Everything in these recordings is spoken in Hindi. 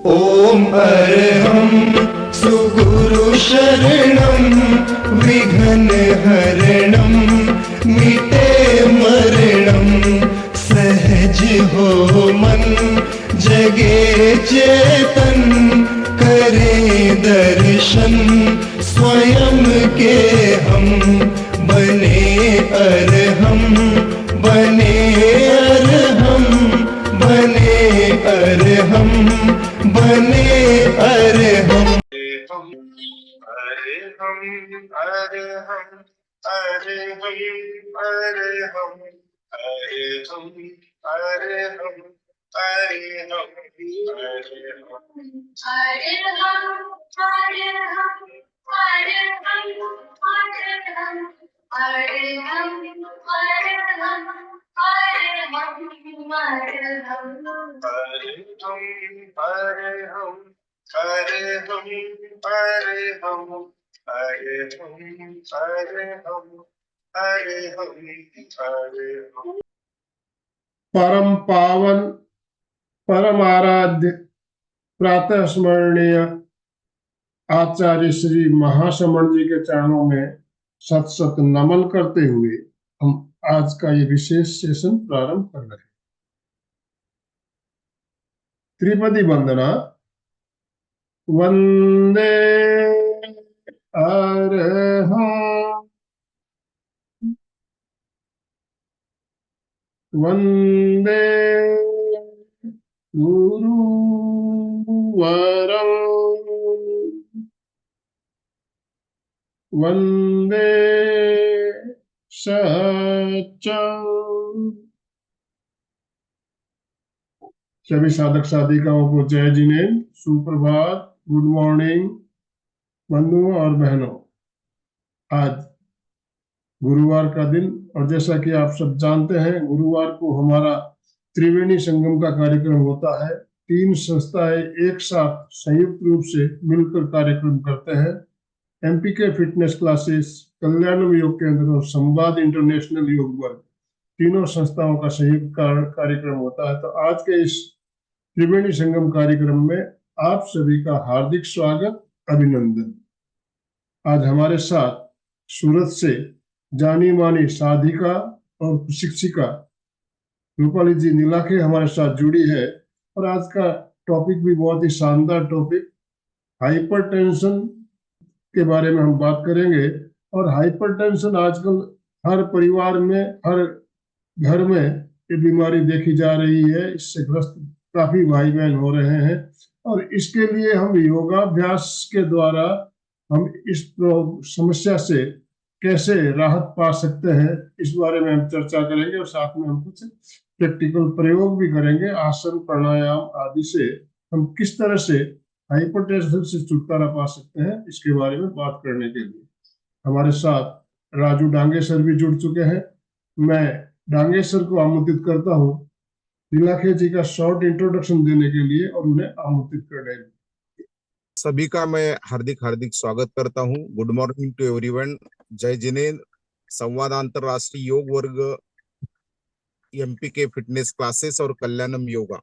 ॐ अर्हं सुगुरु शरणं विघ्नहरणं मिटे मरणं सहज हो मन जगे चेतन करे दर्शन स्वयं के हम बने अर्हम बने अर्हम बने अर्हम बने अर्हम अर्हम अर्हम अर्हम अर्हम अर्हम अर्हम परम पावन परम आराध्य प्रातः स्मरणीय आचार्य श्री महाश्रमण जी के चरणों में सत सत नमन करते हुए हम आज का ये विशेष सेशन प्रारंभ कर रहे हैं। त्रिपदी वंदना। वंदे अर्हं वंदे गुरुवरं वंदे सच्चं। सभी साधक साधिकाओं को जय जिनेन्द्र, सुप्रभात, गुड मॉर्निंग बंधुओं और बहनों। आज गुरुवार का दिन और जैसा कि आप सब जानते हैं गुरुवार को हमारा त्रिवेणी संगम का कार्यक्रम होता है। 3 संस्थाएं एक साथ संयुक्त रूप से मिलकर कार्यक्रम करते हैं। एमपीके फिटनेस क्लासेस, कल्याणम योग केंद्र और संवाद इंटरनेशनल योग वर्ग, तीनों संस्थाओं का संयुक्त कार्यक्रम होता है। तो आज के इस त्रिवेणी संगम कार्यक्रम में आप सभी का हार्दिक स्वागत, अभिनंदन। आज हमारे साथ सूरत से जानी मानी साधिका और शिक्षिका रूपाली जी नीलाखे हमारे साथ जुड़ी है और आज का टॉपिक भी बहुत ही शानदार टॉपिक, हाइपरटेंशन के बारे में हम बात करेंगे। और हाइपरटेंशन आजकल हर परिवार में, हर घर में ये बीमारी देखी जा रही है। इससे ग्रस्त काफी भाई बहन हो रहे हैं और इसके लिए हम योगाभ्यास के द्वारा हम इस समस्या से कैसे राहत पा सकते हैं, इस बारे में हम चर्चा करेंगे और साथ में हम कुछ प्रैक्टिकल प्रयोग भी करेंगे। आसन, प्राणायाम आदि से हम किस तरह से हाइपरटेंशन से छुटकारा पा सकते हैं, इसके बारे में बात करने के लिए हमारे साथ राजू डांगे सर भी जुड़ चुके हैं। मैं डांगे सर को आमंत्रित करता हूँ नीलाखे जी का शॉर्ट इंट्रोडक्शन देने के लिए और उन्हें आमंत्रित करने के लिए। सभी का मैं हार्दिक हार्दिक स्वागत करता हूं। Good morning to everyone. जय जिनेन्द्र। संवाद अंतरराष्ट्रीय योग वर्ग, एमपीके फिटनेस क्लासेस और कल्याणम योगा,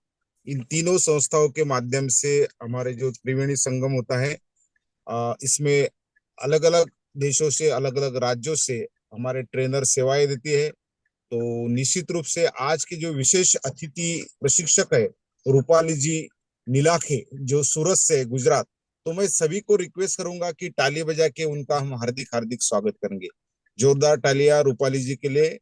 इन तीनों संस्थाओं के माध्यम से हमारे जो त्रिवेणी संगम होता है, इसमें अलग अलग देशों से, अलग अलग राज्यों से हमारे ट्रेनर सेवाएं देती है। तो निश्चित रूप से आज के जो विशेष अतिथि प्रशिक्षक है रूपाली जी नीलाखे, जो सूरत से, गुजरात, तो मैं सभी को रिक्वेस्ट करूंगा कि ताली बजा के उनका हम हार्दिक हार्दिक स्वागत करेंगे। जोरदार तालियां रूपाली जी के लिए।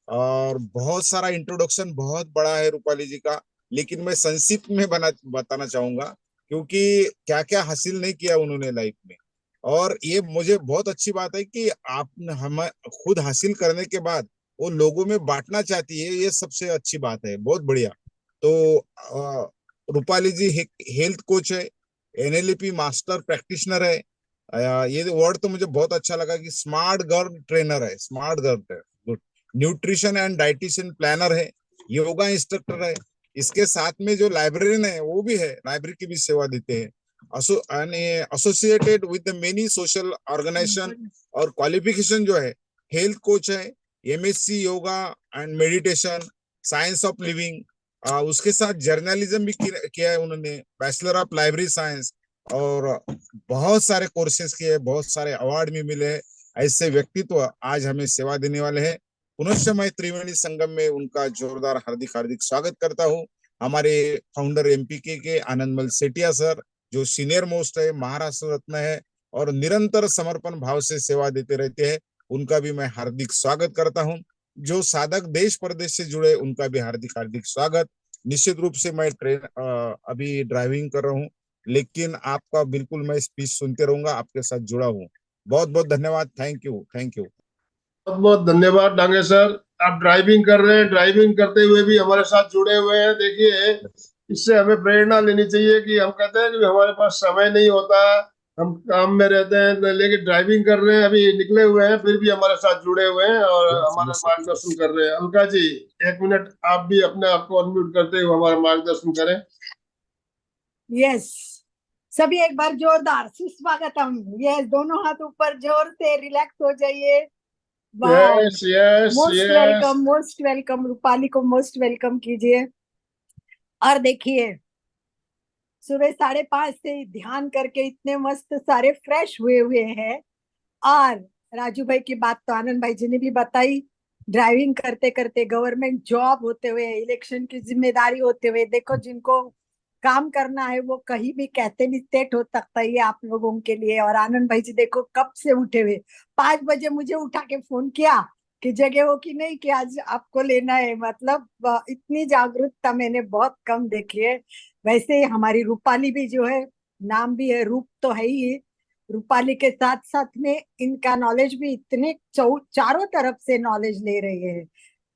और बहुत सारा इंट्रोडक्शन बहुत बड़ा है रूपाली जी का, लेकिन मैं संक्षिप्त में बताना चाहूंगा क्योंकि क्या क्या हासिल नहीं किया उन्होंने लाइफ में। और ये मुझे बहुत अच्छी बात है कि आपने हम खुद हासिल करने के बाद वो लोगों में बांटना चाहती है, ये सबसे अच्छी बात है। बहुत बढ़िया। तो रूपाली जी हेल्थ कोच है, एनएलपी मास्टर प्रैक्टिशनर है। ये वर्ड तो मुझे बहुत अच्छा लगा कि स्मार्ट गर्ल ट्रेनर है, smart girl, good. Nutrition and dietitian planner है, योगा इंस्ट्रक्टर है। इसके साथ में जो लाइब्रेरियन है वो भी है, लाइब्रेरी की भी सेवा देते हैं। Associated with many social organization और क्वालिफिकेशन जो है, हेल्थ कोच है, MSc yoga and meditation, science of living, उसके साथ जर्नलिज्म भी किया है उन्होंने, बैचलर ऑफ लाइब्रेरी साइंस, और बहुत सारे कोर्सेज किए, बहुत सारे अवार्ड भी मिले हैं। ऐसे व्यक्तित्व आज हमें सेवा देने वाले हैं। पुनश्च मैं त्रिवेणी संगम में उनका जोरदार हार्दिक हार्दिक स्वागत करता हूँ। हमारे फाउंडर एमपीके के आनंदमल सेठिया सर, जो सीनियर मोस्ट है, महाराष्ट्र रत्न है और निरंतर समर्पण भाव से सेवा देते रहते हैं, उनका भी मैं हार्दिक स्वागत करता हूँ। जो साधक देश प्रदेश से जुड़े, उनका भी हार्दिक हार्दिक स्वागत। निश्चित रूप से मैं अभी ड्राइविंग कर रहा हूँ, लेकिन आपका बिल्कुल मैं स्पीच सुनते रहूंगा, आपके साथ जुड़ा हूँ। बहुत बहुत धन्यवाद। Thank you, thank you. बहुत बहुत धन्यवाद डांगे सर। आप ड्राइविंग कर रहे हैं, ड्राइविंग करते हुए भी हमारे साथ जुड़े हुए हैं। देखिए, इससे हमें प्रेरणा लेनी चाहिए कि हम कहते हैं कि हमारे पास समय नहीं होता, हम काम में रहते हैं, लेकिन ड्राइविंग कर रहे हैं, अभी निकले हुए हैं, फिर भी हमारे साथ जुड़े हुए हैं और हमारा मार्गदर्शन कर रहे हैं। अलका जी, 1 मिनट आप भी अपने आप को अनम्यूट करते हुए हमारा मार्गदर्शन करें। यस, सभी एक बार जोरदार सुस्वागतम। यस, दोनों हाथ ऊपर, जोर से, रिलैक्स हो जाइए। Yes yes most yes. Welcome, most welcome. Rupali को मोस्ट वेलकम कीजिए। और देखिए, सुबह 5:30 से ध्यान करके इतने मस्त सारे फ्रेश हुए हैं। और राजू भाई की बात तो आनंद भाई जी ने भी बताई। ड्राइविंग करते करते, गवर्नमेंट जॉब होते हुए, इलेक्शन की जिम्मेदारी होते हुए, देखो जिनको काम करना है वो कहीं भी कहते नहीं सेट हो सकता है, ये आप लोगों के लिए। और आनंद भाई जी देखो कब से उठे हुए, 5 बजे मुझे उठा के फोन किया कि जगह हो कि नहीं, कि आज आपको लेना है। मतलब इतनी जागरूकता मैंने बहुत कम देखी है। वैसे हमारी रूपाली भी जो है, नाम भी है, रूप तो है ही। रूपाली के साथ साथ में इनका नॉलेज भी इतने चारों तरफ से नॉलेज ले रही है।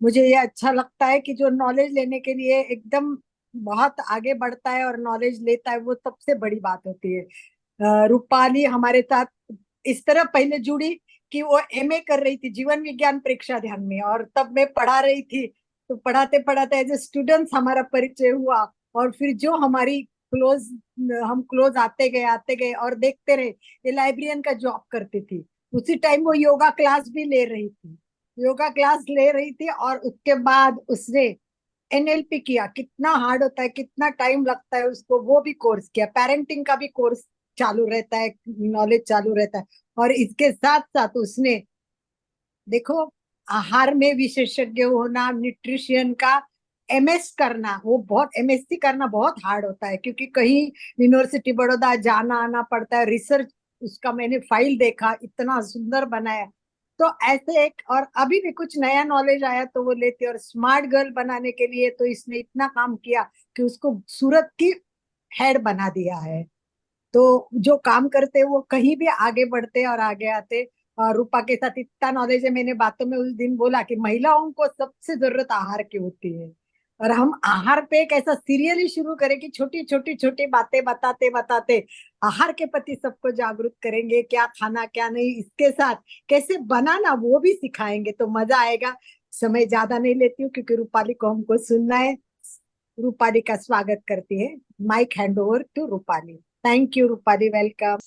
मुझे ये अच्छा लगता है कि जो नॉलेज लेने के लिए एकदम बहुत आगे बढ़ता है और नॉलेज लेता है, वो सबसे बड़ी बात होती है। रूपाली हमारे साथ इस तरह पहले जुड़ी कि वो एमए कर रही थी जीवन विज्ञान परीक्षा ध्यान में, और तब मैं पढ़ा रही थी। तो पढ़ाते पढ़ाते एज ए स्टूडेंट्स हमारा परिचय हुआ, और फिर जो हमारी क्लोज, हम क्लोज आते गए और देखते रहे। ये लाइब्रेरियन का जॉब करती थी, उसी टाइम वो योगा क्लास भी ले रही थी, योगा क्लास ले रही थी। और उसके बाद उसने एनएलपी किया। कितना हार्ड होता है, कितना टाइम लगता है उसको, वो भी कोर्स किया। पेरेंटिंग का भी कोर्स चालू रहता है, नॉलेज चालू रहता है। और इसके साथ साथ उसने, देखो, आहार में विशेषज्ञ होना, न्यूट्रिशन का एमएस करना, वो बहुत, एमएससी करना बहुत हार्ड होता है, क्योंकि कहीं यूनिवर्सिटी बड़ौदा जाना आना पड़ता है। रिसर्च उसका मैंने फाइल देखा, इतना सुंदर बनाया। तो ऐसे एक, और अभी भी कुछ नया नॉलेज आया तो वो लेते। और स्मार्ट गर्ल बनाने के लिए तो इसने इतना काम किया कि उसको सूरत की हेड बना दिया है। तो जो काम करते वो कहीं भी आगे बढ़ते और आगे आते। और रूपा के साथ इतना नॉलेज है, मैंने बातों में उस दिन बोला कि महिलाओं को सबसे जरूरत आहार की होती है। और हम आहार पे एक ऐसा सीरियल ही शुरू करें कि छोटी छोटी छोटी बातें बताते बताते आहार के प्रति सबको जागरूक करेंगे, क्या खाना क्या नहीं, इसके साथ कैसे बनाना वो भी सिखाएंगे, तो मजा आएगा। समय ज्यादा नहीं लेती हूँ क्योंकि रूपाली को हमको सुनना है। रूपाली का स्वागत करती है। Mike hand over to Rupali. Thank you Rupali, welcome.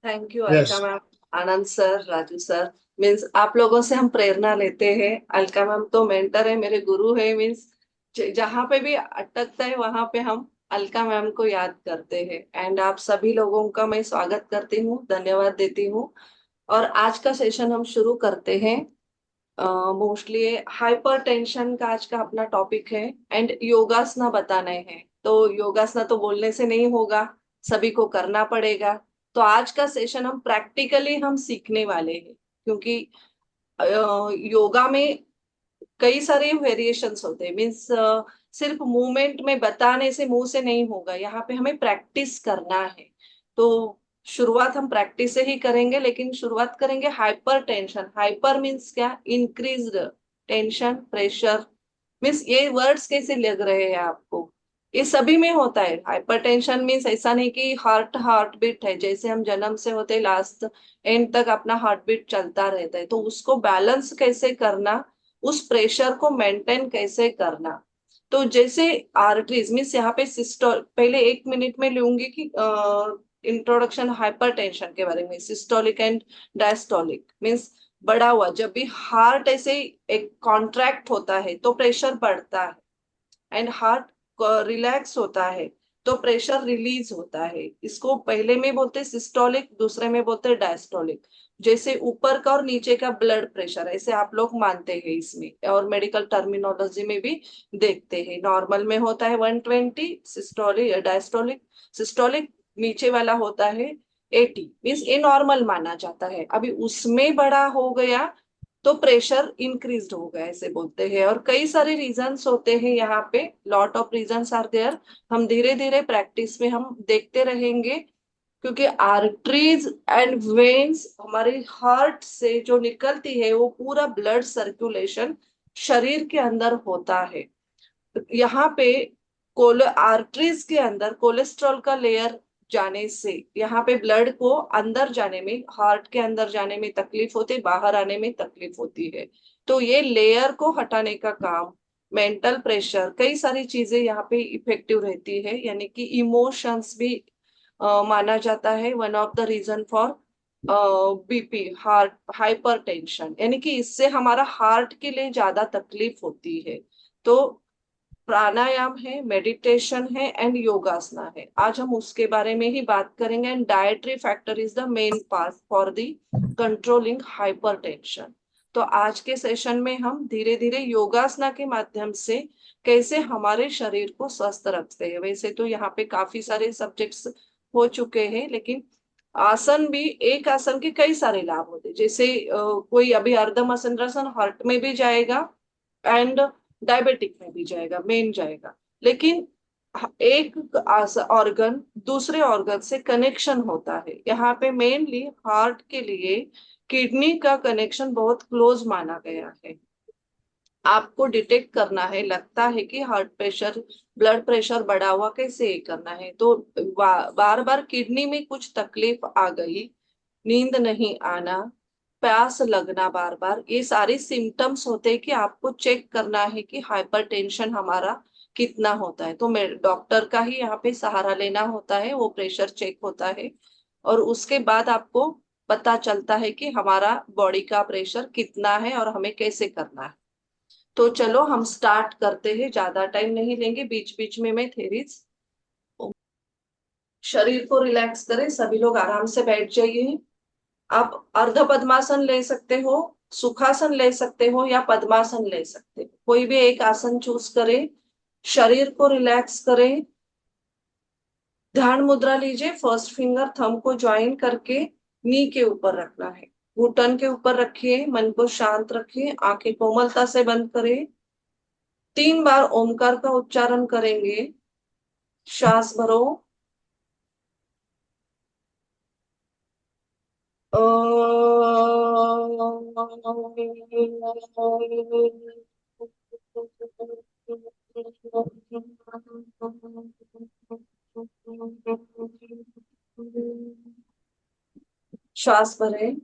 Thank you Yes. Alka ma'am, Anand sir, Raju sir. Means आप लोगों से हम प्रेरणा लेते हैं। अलका मैम तो मेंटर है, मेरे गुरु है। मीन्स जहाँ पे भी अटकता है वहां पे हम अलका मैम को याद करते हैं। एंड आप सभी लोगों का मैं स्वागत करती हूँ, धन्यवाद देती हूँ। और आज का सेशन हम शुरू करते हैं। मोस्टली हाइपर टेंशन का आज का अपना टॉपिक है। एंड योगासना बताने हैं, तो योगासना तो बोलने से नहीं होगा, सभी को करना पड़ेगा। तो आज का सेशन हम प्रैक्टिकली हम सीखने वाले हैं, क्योंकि योगा में कई सारे वेरिएशंस होते हैं। मीन्स सिर्फ मूवमेंट में बताने से, मुंह से नहीं होगा, यहाँ पे हमें प्रैक्टिस करना है। तो शुरुआत हम प्रैक्टिस से ही करेंगे, लेकिन शुरुआत करेंगे हाइपर टेंशन। हाइपर मीन्स क्या? Increased tension, pressure. मीन्स ये वर्ड्स कैसे लग रहे हैं आपको? ये सभी में होता है। हाइपरटेंशन मीन्स ऐसा नहीं कि हार्ट बीट है, जैसे हम जन्म से होते लास्ट एंड तक अपना हार्ट बीट चलता रहता है, तो उसको बैलेंस कैसे करना, उस प्रेशर को मेंटेन कैसे करना। तो जैसे आर्टरीज मीन्स यहाँ पे सिस्टोल, पहले 1 मिनट में लूंगी कि इंट्रोडक्शन हाइपरटेंशन के बारे में। सिस्टोलिक एंड डायस्टोलिक मीन्स बढ़ा हुआ, जब भी हार्ट ऐसे एक कॉन्ट्रैक्ट होता है तो प्रेशर बढ़ता है। एंड हार्ट रिलैक्स होता है तो प्रेशर रिलीज होता है। इसको पहले में बोलते सिस्टोलिक, दूसरे में बोलते डायस्टोलिक। जैसे ऊपर का और नीचे का ब्लड प्रेशर ऐसे आप लोग मानते हैं इसमें, और मेडिकल टर्मिनोलॉजी में भी देखते हैं। नॉर्मल में होता है 120 सिस्टोलिक, डायस्टोलिक। सिस्टोलिक नीचे वाला होता है 80, मीन्स ये नॉर्मल माना जाता है। अभी उसमें बड़ा हो गया तो प्रेशर इंक्रीज हो गया ऐसे बोलते हैं। और कई सारे रीजंस होते हैं यहाँ पे, lot of reasons are there. हम धीरे धीरे प्रैक्टिस में हम देखते रहेंगे, क्योंकि आर्टरीज एंड वेन्स हमारे हार्ट से जो निकलती है वो पूरा ब्लड सर्कुलेशन शरीर के अंदर होता है। यहाँ पे आर्टरीज के अंदर कोलेस्ट्रॉल का लेयर जाने से यहाँ पे ब्लड को अंदर जाने में, हार्ट के अंदर जाने में तकलीफ होती है, बाहर आने में तकलीफ होती है। तो ये लेयर को हटाने का काम, मेंटल प्रेशर, कई सारी चीजें यहाँ पे इफेक्टिव रहती है। यानी कि इमोशंस भी माना जाता है one of the reason for BP, heart hypertension. यानी कि इससे हमारा हार्ट के लिए ज्यादा तकलीफ होती है। तो प्राणायाम है, मेडिटेशन है एंड योगासना है, आज हम उसके बारे में ही बात करेंगे। And dietary factor is the main part for the controlling hypertension. तो आज के सेशन में हम धीरे धीरे योगासना के माध्यम से कैसे हमारे शरीर को स्वस्थ रखते हैं। वैसे तो यहाँ पे काफी सारे सब्जेक्ट्स हो चुके हैं, लेकिन आसन भी, एक आसन के कई सारे लाभ होते हैं। जैसे कोई अभी अर्ध मसंद्रासन हार्ट में भी जाएगा एंड डायबिटिक में भी जाएगा, मेन जाएगा। लेकिन एक ऑर्गन दूसरे ऑर्गन से कनेक्शन होता है। यहाँ पे मेनली हार्ट के लिए किडनी का कनेक्शन बहुत क्लोज माना गया है। आपको डिटेक्ट करना है, लगता है कि हार्ट प्रेशर, ब्लड प्रेशर बढ़ा हुआ, कैसे ये करना है। तो बार बार किडनी में कुछ तकलीफ आ गई, नींद नहीं आना, प्यास लगना बार बार, ये सारे सिम्टम्स होते हैं कि आपको चेक करना है कि हाइपरटेंशन हमारा कितना होता है। तो डॉक्टर का ही यहाँ पे सहारा लेना होता है, वो प्रेशर चेक होता है और उसके बाद आपको पता चलता है कि हमारा बॉडी का प्रेशर कितना है और हमें कैसे करना है। तो चलो हम स्टार्ट करते हैं, ज्यादा टाइम नहीं लेंगे। बीच बीच में मैं थेरीज, शरीर को रिलैक्स करें, सभी लोग आराम से बैठ जाइए। आप अर्ध पद्मासन ले सकते हो, सुखासन ले सकते हो या पद्मासन ले सकते हो, कोई भी एक आसन चूज करें। शरीर को रिलैक्स करें, ध्यान मुद्रा लीजिए। फर्स्ट फिंगर थंब को ज्वाइन करके नी के ऊपर रखना है, घुटन के ऊपर रखिए, मन को शांत रखिए, आंखें कोमलता से बंद करें। 3 बार ओमकार का उच्चारण करेंगे। श्वास भरो, श्वास भरें।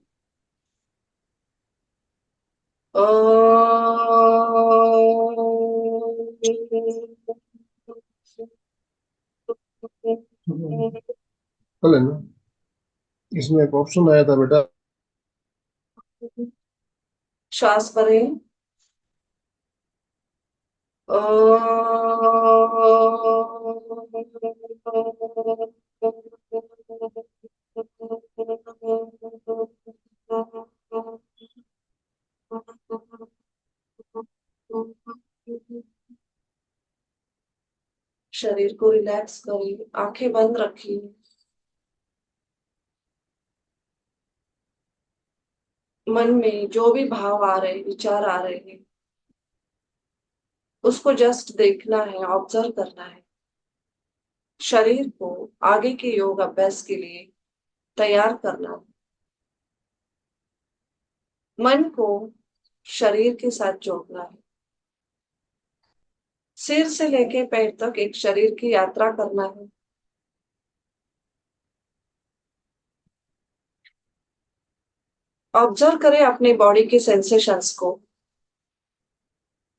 कल है ना, इसमें एक ऑप्शन आया था बेटा। श्वास भरें। शरीर को रिलैक्स करिए, आंखें बंद रखिए। मन में जो भी भाव आ रहे, विचार आ रहे हैं, उसको जस्ट देखना है, ऑब्जर्व करना है। शरीर को आगे के योग अभ्यास के लिए तैयार करना है। मन को शरीर के साथ जोड़ना है। सिर से लेके पैर तक एक शरीर की यात्रा करना है। ऑब्जर्व करें अपने बॉडी के सेंसेशंस को,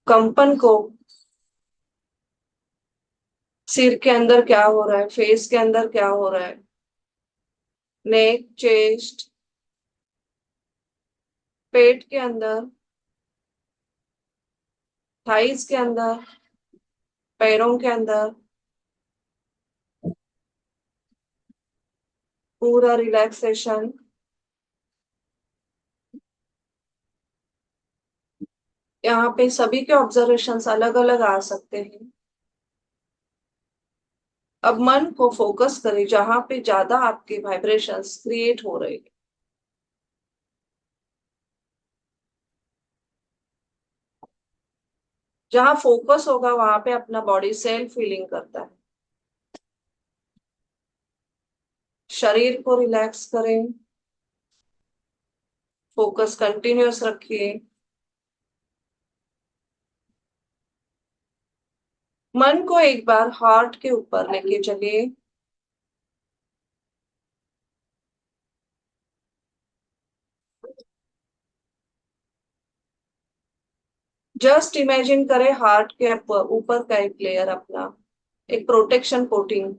कंपन को। सिर के अंदर क्या हो रहा है, फेस के अंदर क्या हो रहा है, नेक, चेस्ट, पेट के अंदर, थाइस के अंदर, पैरों के अंदर पूरा रिलैक्सेशन। यहाँ पे सभी के ऑब्जर्वेशंस अलग अलग आ सकते हैं। अब मन को फोकस करें जहां पे ज्यादा आपके वाइब्रेशंस क्रिएट हो रहे हैं। जहां फोकस होगा वहां पे अपना बॉडी सेल्फ फीलिंग करता है। शरीर को रिलैक्स करें, फोकस कंटिन्यूअस रखिए। मन को एक बार हार्ट के ऊपर लेके चलिए। जस्ट इमेजिन करें हार्ट के ऊपर का एक लेयर अपना, एक प्रोटेक्शन कोटिंग।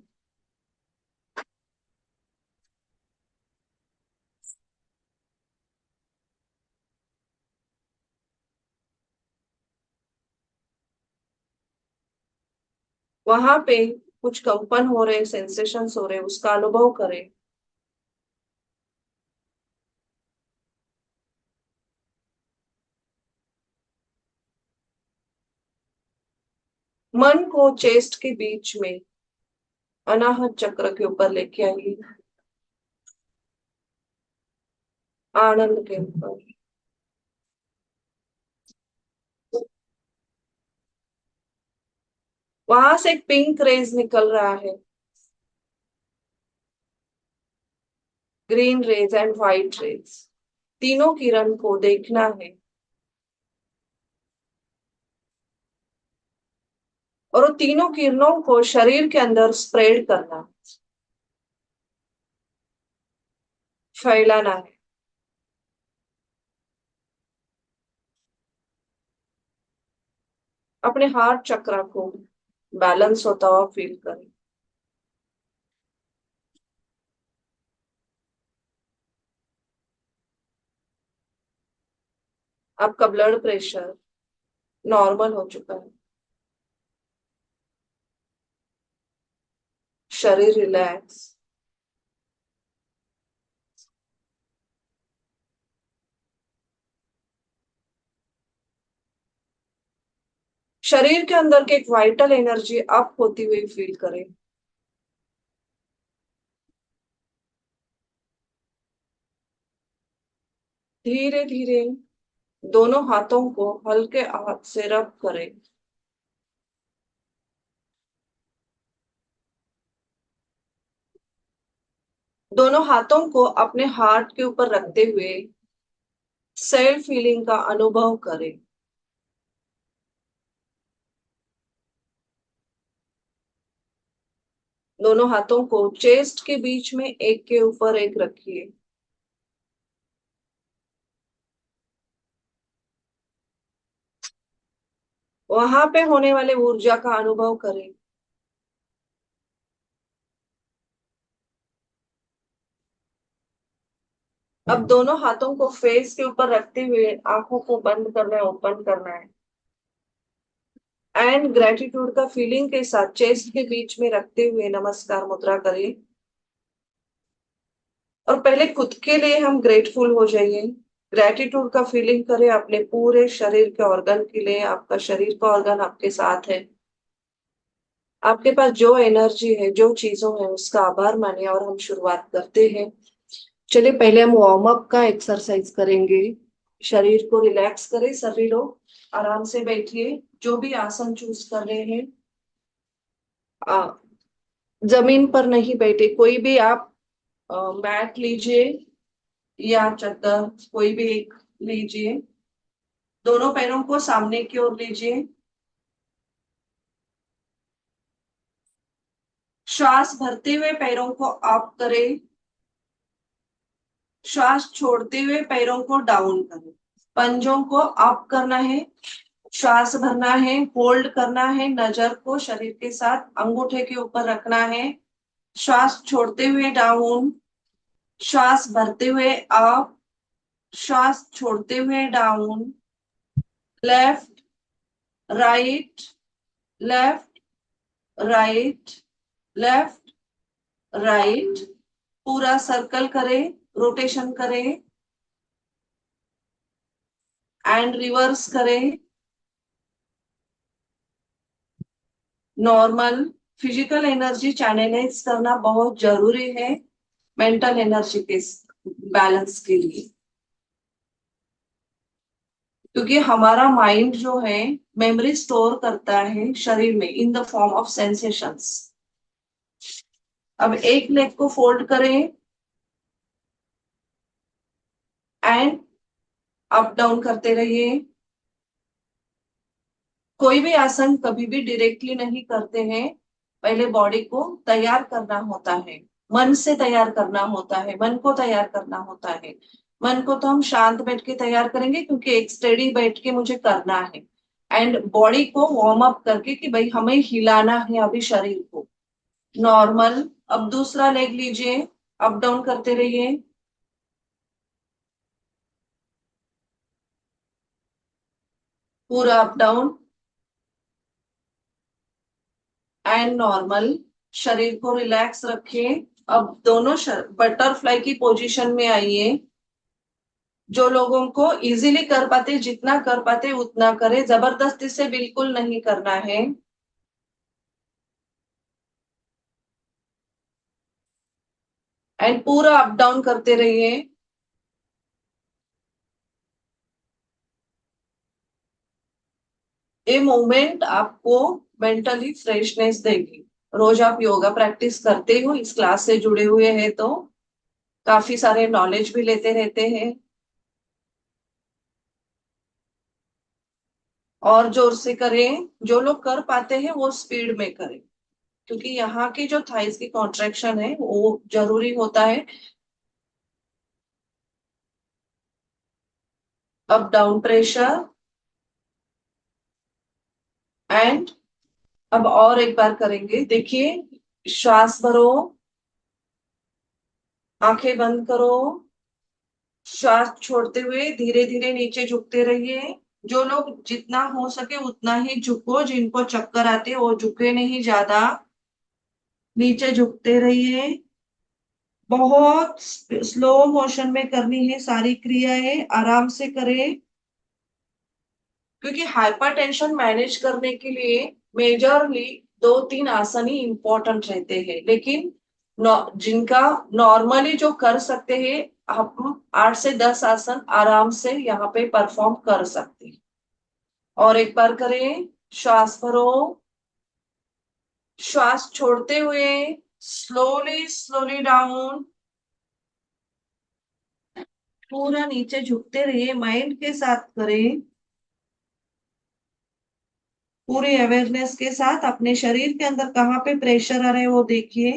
वहां पे कुछ कंपन हो रहे, सेंसेशंस हो रहे, उसका अनुभव करें। मन को चेस्ट के बीच में अनाहत चक्र के ऊपर लेके आइए, आनंद के ऊपर। वहां से एक पिंक रेज निकल रहा है, green rays and white rays, तीनों किरण को देखना है और वो तीनों किरणों को शरीर के अंदर स्प्रेड करना है, फैलाना है। अपने हार्ट चक्र को बैलेंस होता हुआ फील करें। आपका ब्लड प्रेशर नॉर्मल हो चुका है, शरीर रिलैक्स। शरीर के अंदर के एक वाइटल एनर्जी अप होती हुई फील करें। धीरे धीरे दोनों हाथों को हल्के हाथ से रब करें। दोनों हाथों को अपने हार्ट के ऊपर रखते हुए सेल्फ फीलिंग का अनुभव करें। दोनों हाथों को चेस्ट के बीच में एक के ऊपर एक रखिए। वहां पे होने वाले ऊर्जा का अनुभव करें। अब दोनों हाथों को फेस के ऊपर रखते हुए आंखों को बंद करना है, ओपन करना है एंड ग्रेटिट्यूड का फीलिंग के साथ चेस्ट के बीच में रखते हुए नमस्कार मुद्रा करें। और पहले खुद के लिए हम ग्रेटफुल हो जाइए, ग्रेटिट्यूड का फीलिंग करें अपने पूरे शरीर के ऑर्गन के लिए। आपका शरीर का ऑर्गन आपके साथ है, आपके पास जो एनर्जी है, जो चीजों है, उसका आभार मानिए और हम शुरुआत करते हैं। चलिए पहले हम वार्म अप का एक्सरसाइज करेंगे। शरीर को रिलैक्स करें, सभी लोग आराम से बैठिए। जो भी आसन चूज कर रहे हैं, जमीन पर नहीं बैठे, कोई भी आप मैट लीजिए या चद्दर, कोई भी एक लीजिए। दोनों पैरों को सामने की ओर लीजिए। श्वास भरते हुए पैरों को अप करें, श्वास छोड़ते हुए पैरों को डाउन करें। पंजों को अप करना है, श्वास भरना है, होल्ड करना है, नजर को शरीर के साथ अंगूठे के ऊपर रखना है। श्वास छोड़ते हुए डाउन, श्वास भरते हुए अप, श्वास छोड़ते हुए down. Left right, left right, left, right, पूरा सर्कल करें, रोटेशन करें एंड रिवर्स करें। नॉर्मल फिजिकल एनर्जी चैनलाइज करना बहुत जरूरी है मेंटल एनर्जी के बैलेंस के लिए, क्योंकि हमारा माइंड जो है मेमोरी स्टोर करता है शरीर में in the form of sensations. अब एक लेग को फोल्ड करें एंड अप डाउन करते रहिए। कोई भी आसन कभी भी डायरेक्टली नहीं करते हैं, पहले बॉडी को तैयार करना होता है, मन से तैयार करना होता है, मन को तैयार करना होता है। मन को तो हम शांत बैठ के तैयार करेंगे क्योंकि एक स्टेडी बैठ के मुझे करना है, एंड बॉडी को वार्म अप करके कि भाई हमें हिलाना है अभी शरीर को। नॉर्मल। अब दूसरा लेग लीजिए, अप डाउन करते रहिए। पूरा अप डाउन एंड नॉर्मल। शरीर को रिलैक्स रखिए। अब दोनों बटरफ्लाई की पोजीशन में आइए। जो लोगों को इजीली कर पाते, जितना कर पाते उतना करें, जबरदस्ती से बिल्कुल नहीं करना है। एंड पूरा अप डाउन करते रहिए। ये मूवमेंट आपको मेंटली फ्रेशनेस देगी। रोज आप योगा प्रैक्टिस करते हो, इस क्लास से जुड़े हुए हैं तो काफी सारे नॉलेज भी लेते रहते हैं। और जोर से करें, जो लोग कर पाते हैं वो स्पीड में करें, क्योंकि यहाँ की जो थाइस की कॉन्ट्रैक्शन है वो जरूरी होता है। अप डाउन प्रेशर एंड अब और एक बार करेंगे। देखिए, श्वास भरो, आंखें बंद करो, श्वास छोड़ते हुए धीरे धीरे नीचे झुकते रहिए। जो लोग जितना हो सके उतना ही झुको, जिनको चक्कर आते वो झुके नहीं ज्यादा, नीचे झुकते रहिए। बहुत स्लो मोशन में करनी है सारी क्रियाएं, आराम से करें, क्योंकि हाइपरटेंशन मैनेज करने के लिए मेजरली 2-3 आसन ही इंपॉर्टेंट रहते हैं, लेकिन जिनका नॉर्मली जो कर सकते हैं, हम 8 से 10 आसन आराम से यहाँ पे परफॉर्म कर सकते हैं। और एक बार करें। श्वास भरो, श्वास छोड़ते हुए स्लोली स्लोली डाउन, पूरा नीचे झुकते रहिए, माइंड के साथ करें, पूरी अवेयरनेस के साथ। अपने शरीर के अंदर कहाँ पे प्रेशर आ रहा है वो देखिए,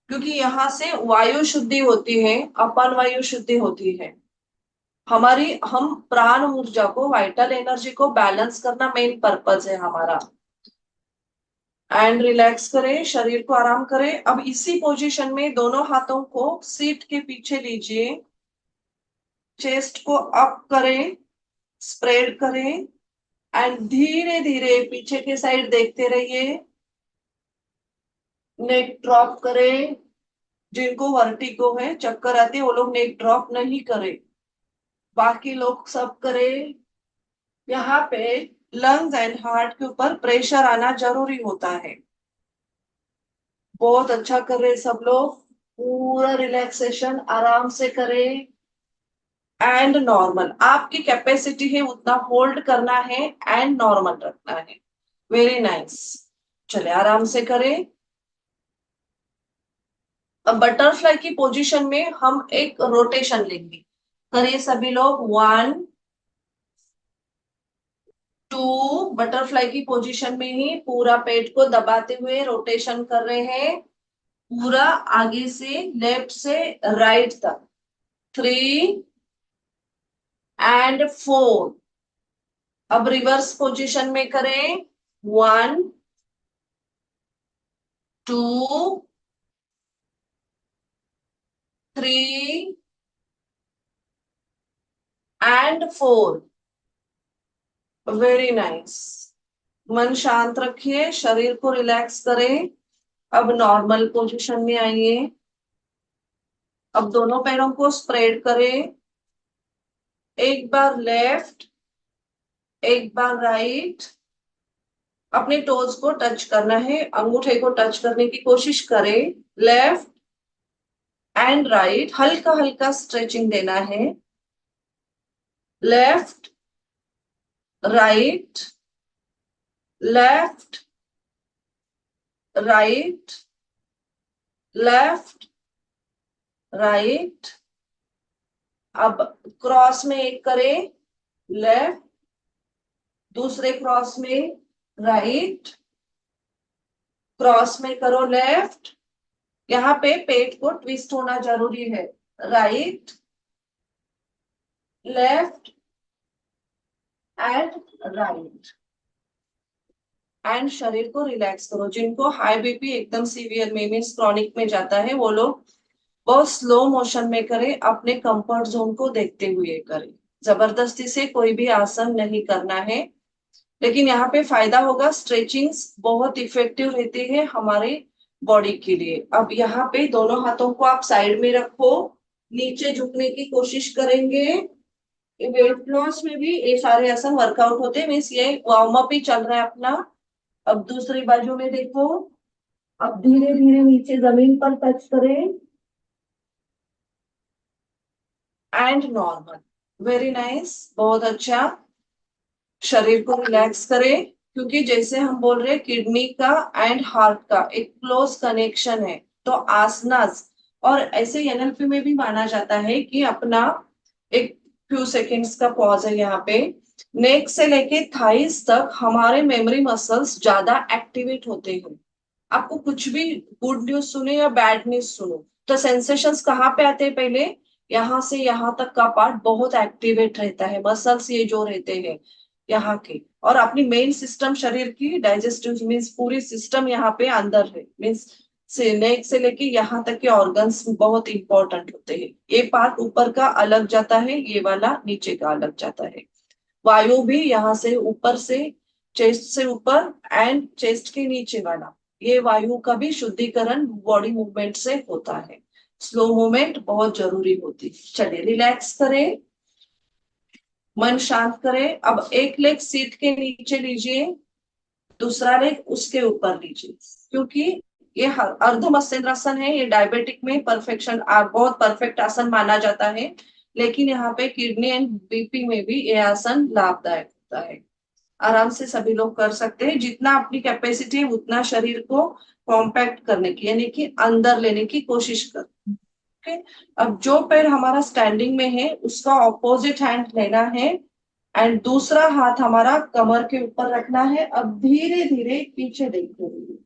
क्योंकि यहाँ से वायु शुद्धि होती है, अपान वायु शुद्धि होती है। हम प्राण ऊर्जा को, वाइटल एनर्जी को बैलेंस करना मेन पर्पज है हमारा। एंड रिलैक्स करें, शरीर को आराम करें। अब इसी पोजीशन में दोनों हाथों को सीट के पीछे लीजिए, चेस्ट को अप करें, स्प्रेड करें एंड धीरे धीरे पीछे के साइड देखते रहिए। नेक ड्रॉप करें। जिनको वर्टिगो है, चक्कर आती है, वो लोग नेक ड्रॉप नहीं करें, बाकी लोग सब करें। यहाँ पे लंग्स एंड हार्ट के ऊपर प्रेशर आना जरूरी होता है। बहुत अच्छा कर रहे सब लोग, पूरा रिलैक्सेशन आराम से करें। एंड नॉर्मल, आपकी कैपेसिटी है उतना होल्ड करना है एंड नॉर्मल रखना है। Very nice. चले आराम से करें। अब बटरफ्लाई की पोजीशन में हम एक रोटेशन लेंगे। करिए सभी लोग। 1 2, बटरफ्लाई की पोजीशन में ही पूरा पेट को दबाते हुए रोटेशन कर रहे हैं, पूरा आगे से लेफ्ट से राइट तक। 3 एंड 4। अब रिवर्स पोजीशन में करें। 1 2 3 एंड 4। Very nice. मन शांत रखिए, शरीर को रिलैक्स करें। अब नॉर्मल पोजीशन में आइए। अब दोनों पैरों को स्प्रेड करें, एक बार लेफ्ट, एक बार राइट। अपने टोज को टच करना है, अंगूठे को टच करने की कोशिश करें। लेफ्ट एंड राइट, हल्का हल्का स्ट्रेचिंग देना है। Left right, left right, left right. अब क्रॉस में एक करें, लेफ्ट, दूसरे क्रॉस में राइट, क्रॉस में करो लेफ्ट। यहाँ पे पेट को ट्विस्ट होना जरूरी है। Right, left and right. And शरीर को रिलैक्स करो। जिनको हाई बीपी एकदम सीवियर में मीन्स क्रॉनिक में जाता है, वो लोग बहुत स्लो मोशन में करें, अपने कंफर्ट जोन को देखते हुए करें। जबरदस्ती से कोई भी आसन नहीं करना है, लेकिन यहाँ पे फायदा होगा। स्ट्रेचिंग्स बहुत इफेक्टिव रहती है हमारे बॉडी के लिए। अब यहाँ पे दोनों हाथों को आप साइड में रखो, नीचे झुकने की कोशिश करेंगे। वेट लॉस में भी ये सारे आसन वर्कआउट होते हैं, मीन्स ये वार्म अप ही चल रहा है अपना। अब दूसरी बाजू में देखो। अब धीरे धीरे नीचे जमीन पर टच करें एंड नॉर्मल। वेरी नाइस, बहुत अच्छा। शरीर को रिलैक्स करें, क्योंकि जैसे हम बोल रहे हैं किडनी का एंड हार्ट का एक क्लोज कनेक्शन है। तो आसनास और ऐसे एनएलपी में भी माना जाता है कि अपना एक फ्यू सेकेंड्स का पॉज है यहाँ पे। नेक से लेके थाइस तक हमारे मेमोरी मसल्स ज्यादा एक्टिवेट होते हैं। आपको कुछ भी गुड न्यूज सुने या बैड न्यूज सुनो, तो सेंसेशंस कहाँ पे आते हैं? पहले यहाँ से यहाँ तक का पार्ट बहुत एक्टिवेट रहता है, मसल्स ये जो रहते हैं यहाँ के। और अपनी मेन सिस्टम शरीर की डाइजेस्टिव मीन्स पूरी सिस्टम यहाँ पे अंदर है, मीन्स से नेक से लेके यहाँ तक के ऑर्गन्स बहुत इंपॉर्टेंट होते हैं। ये पार्ट ऊपर का अलग जाता है, ये वाला नीचे का अलग जाता है। वायु भी यहाँ से ऊपर से, चेस्ट से ऊपर एंड चेस्ट के नीचे वाला, ये वायु का भी शुद्धिकरण बॉडी मूवमेंट से होता है। स्लो मूवमेंट बहुत जरूरी होती है। चलिए रिलैक्स करें, मन शांत करें। अब एक लेग सीट के नीचे लीजिए, दूसरा लेग उसके ऊपर लीजिए, क्योंकि ये अर्ध मत्स्येंद्रासन है। ये डायबिटिक में परफेक्शन बहुत परफेक्ट आसन माना जाता है, लेकिन यहाँ पे किडनी एंड बीपी में भी ये आसन लाभदायक होता है। आराम से सभी लोग कर सकते हैं। जितना अपनी कैपेसिटी है उतना शरीर को कॉम्पैक्ट करने की, यानी कि अंदर लेने की कोशिश कर। ओके, अब जो पैर हमारा स्टैंडिंग में है उसका ऑपोजिट हैंड लेना है एंड दूसरा हाथ हमारा कमर के ऊपर रखना है। अब धीरे धीरे पीछे देखते रहिए।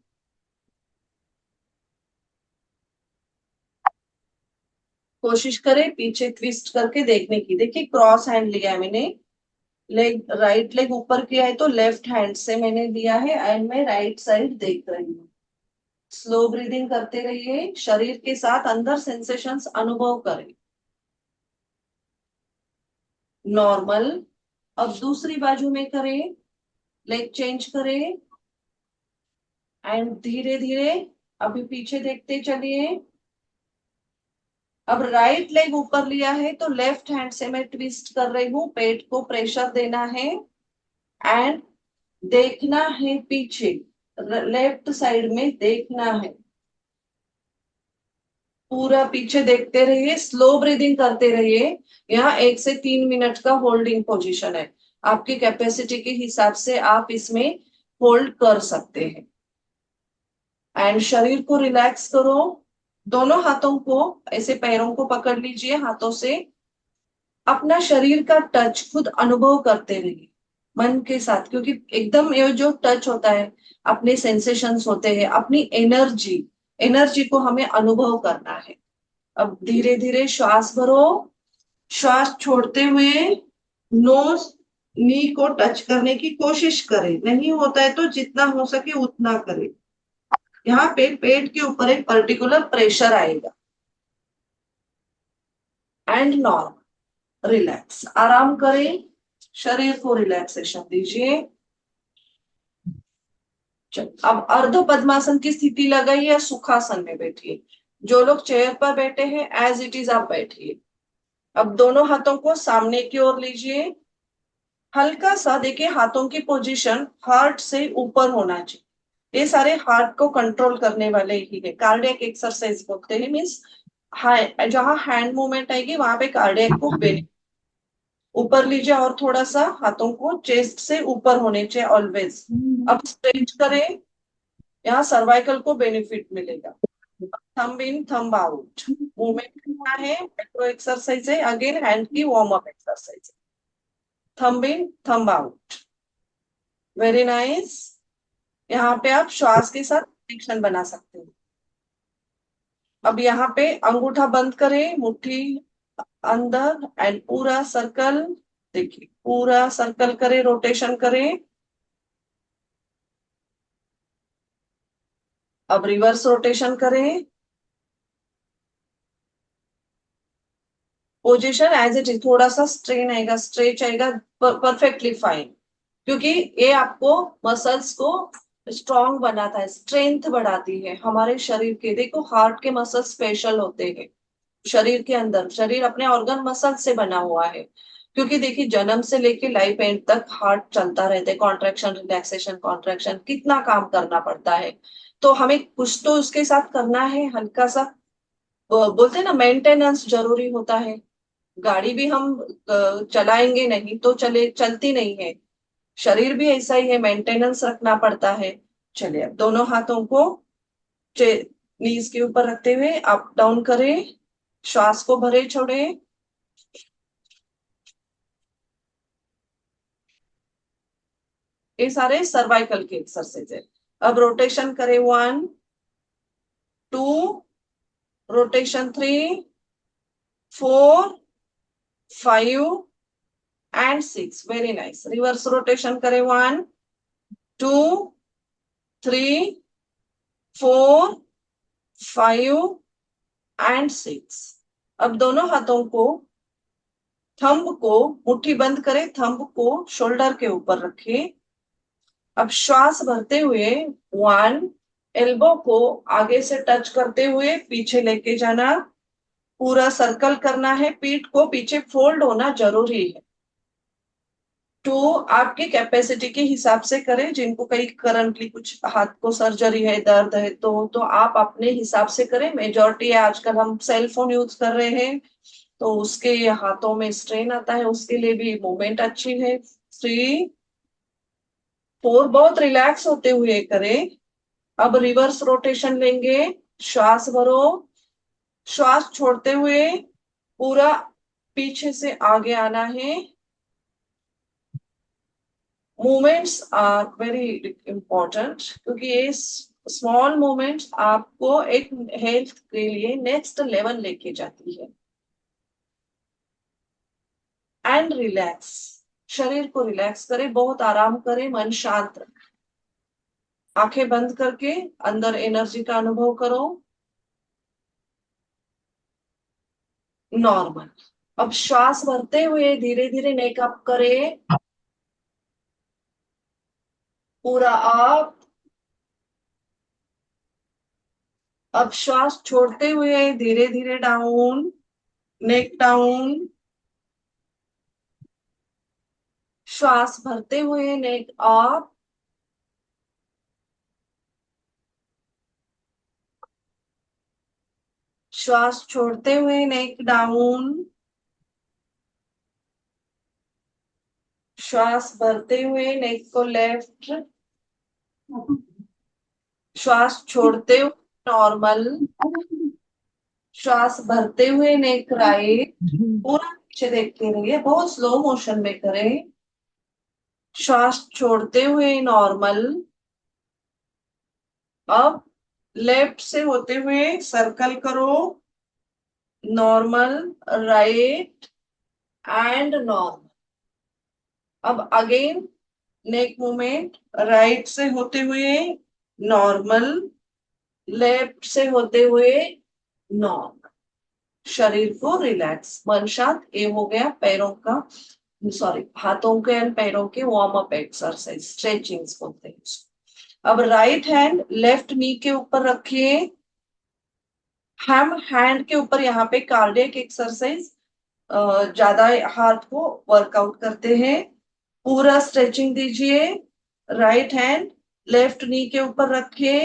कोशिश करें पीछे ट्विस्ट करके देखने की। देखिए क्रॉस हैंड लिया है मैंने, लेग राइट लेग ऊपर किया है तो लेफ्ट हैंड से मैंने दिया है एंड मैं राइट साइड देख रही हूँ। स्लो ब्रीदिंग करते रहिए, शरीर के साथ अंदर सेंसेशंस अनुभव करें। नॉर्मल। अब दूसरी बाजू में करें, लेग चेंज करें एंड धीरे धीरे अभी पीछे देखते चलिए। अब राइट लेग ऊपर लिया है तो लेफ्ट हैंड से मैं ट्विस्ट कर रही हूँ, पेट को प्रेशर देना है एंड देखना है पीछे, लेफ्ट साइड में देखना है। पूरा पीछे देखते रहिए, स्लो ब्रीदिंग करते रहिए। यहाँ 1 से 3 मिनट का होल्डिंग पोजीशन है। आपकी कैपेसिटी के हिसाब से आप इसमें होल्ड कर सकते हैं। एंड शरीर को रिलैक्स करो। दोनों हाथों को ऐसे पैरों को पकड़ लीजिए हाथों से। अपना शरीर का टच खुद अनुभव करते रहिए मन के साथ, क्योंकि एकदम ये जो टच होता है, अपने सेंसेशंस होते हैं, अपनी एनर्जी को हमें अनुभव करना है। अब धीरे धीरे श्वास भरो, श्वास छोड़ते हुए नोज नी को टच करने की कोशिश करें। नहीं होता है तो जितना हो सके उतना करें। यहाँ पे पेट के ऊपर एक पर्टिकुलर प्रेशर आएगा एंड नॉर्मल। रिलैक्स, आराम करें, शरीर को रिलैक्सेशन दीजिए। चलो अब अर्ध पद्मासन की स्थिति लगाइए या सुखासन में बैठिए। जो लोग चेयर पर बैठे हैं एज इट इज आप बैठिए। अब दोनों हाथों को सामने की ओर लीजिए। हल्का सा देखिए हाथों की पोजीशन हार्ट से ऊपर होना चाहिए। ये सारे हार्ट को कंट्रोल करने वाले ही है, कार्डियक एक्सरसाइज बोलते हैं। मीन्स जहां हैंड मूवमेंट आएगी वहां पे कार्डियक को ऊपर लीजिए और थोड़ा सा हाथों को चेस्ट से ऊपर होने चाहिए ऑलवेज। अब स्ट्रेच करें, यहाँ सर्वाइकल को बेनिफिट मिलेगा। थंब इन थंब आउट मूवमेंट करना है, मेट्रो एक्सरसाइज है, अगेन हैंड की वार्म अप एक्सरसाइज। थंब इन थंब आउट, वेरी नाइस। यहाँ पे आप श्वास के साथ कनेक्शन बना सकते हैं। अब यहाँ पे अंगूठा बंद करें, मुट्ठी अंदर एंड पूरा सर्कल। देखिए पूरा सर्कल करें, रोटेशन करें। अब रिवर्स रोटेशन करें। पोजीशन एज इट इज, थोड़ा सा स्ट्रेन आएगा, स्ट्रेच आएगा, परफेक्टली फाइन। क्योंकि ये आपको मसल्स को स्ट्रॉन्ग बनाता है, स्ट्रेंथ बढ़ाती है हमारे शरीर के। देखो हार्ट के मसल्स स्पेशल होते हैं शरीर के अंदर। शरीर अपने ऑर्गन मसल से बना हुआ है। क्योंकि देखिए जन्म से लेके लाइफ एंड तक हार्ट चलता रहता है, कॉन्ट्रैक्शन रिलैक्सेशन कॉन्ट्रैक्शन, कितना काम करना पड़ता है। तो हमें कुछ तो उसके साथ करना है, हल्का सा बोलते हैं ना मेंटेनेंस जरूरी होता है। गाड़ी भी हम चलाएंगे नहीं तो चलती नहीं है। शरीर भी ऐसा ही है, मेंटेनेंस रखना पड़ता है। चलिए अब दोनों हाथों को नीज के ऊपर रखते हुए अप डाउन करें, श्वास को भरे छोड़े। ये सारे सर्वाइकल के एक्सरसाइज है। अब रोटेशन करें, 1 2, rotation 3 4 5 and 6, very nice. Reverse rotation करें, 1 2 3 4 5 एंड 6। अब दोनों हाथों को, थंब को मुट्ठी बंद करें, थंब को शोल्डर के ऊपर रखें। अब श्वास भरते हुए 1, एल्बो को आगे से टच करते हुए पीछे लेके जाना, पूरा सर्कल करना है, पीठ को पीछे फोल्ड होना जरूरी है। 2 आपकी कैपेसिटी के हिसाब से करें। जिनको कहीं करंटली कुछ हाथ को सर्जरी है, दर्द है, तो आप अपने हिसाब से करें। मेजॉरिटी आजकल हम सेल फोन यूज कर रहे हैं तो उसके हाथों में स्ट्रेन आता है, उसके लिए भी मूवमेंट अच्छी है। 3 4 बहुत रिलैक्स होते हुए करें। अब रिवर्स रोटेशन लेंगे, श्वास भरो, श्वास छोड़ते हुए पूरा पीछे से आगे आना है। मूवमेंट्स आर वेरी इंपॉर्टेंट क्योंकि ये स्मॉल मूवमेंट्स आपको एक हेल्थ के लिए नेक्स्ट लेवल लेके जाती है। एंड रिलैक्स, शरीर को रिलैक्स करें, बहुत आराम करें, मन शांत रखें। आंखें बंद करके अंदर एनर्जी का अनुभव करो। नॉर्मल। अब श्वास भरते हुए धीरे धीरे नेक अप करें, पूरा अप। अब श्वास छोड़ते हुए धीरे धीरे डाउन, नेक डाउन। श्वास भरते हुए नेक अप, श्वास छोड़ते हुए नेक डाउन। श्वास भरते हुए नेक को लेफ्ट, श्वास छोड़ते हुए नॉर्मल, श्वास भरते हुए नेक राइट। पूरा पीछे देखते रहिए, बहुत स्लो मोशन में करें। श्वास छोड़ते हुए नॉर्मल। अब लेफ्ट से होते हुए सर्कल करो, नॉर्मल, राइट एंड नॉर्मल। अब अगेन नेक मूवमेंट, राइट से होते हुए नॉर्मल, लेफ्ट से होते हुए नॉर्मल। शरीर को रिलैक्स, मन शांत। ये हो गया पैरों का, सॉरी हाथों के एंड पैरों के वार्म अप एक्सरसाइज, स्ट्रेचिंग बोलते हैं। अब राइट हैंड लेफ्ट नी के ऊपर रखिए। हम हैंड के ऊपर यहाँ पे कार्डियक एक्सरसाइज ज्यादा हार्ट को वर्कआउट करते हैं। पूरा स्ट्रेचिंग दीजिए। राइट हैंड लेफ्ट नी के ऊपर रखिए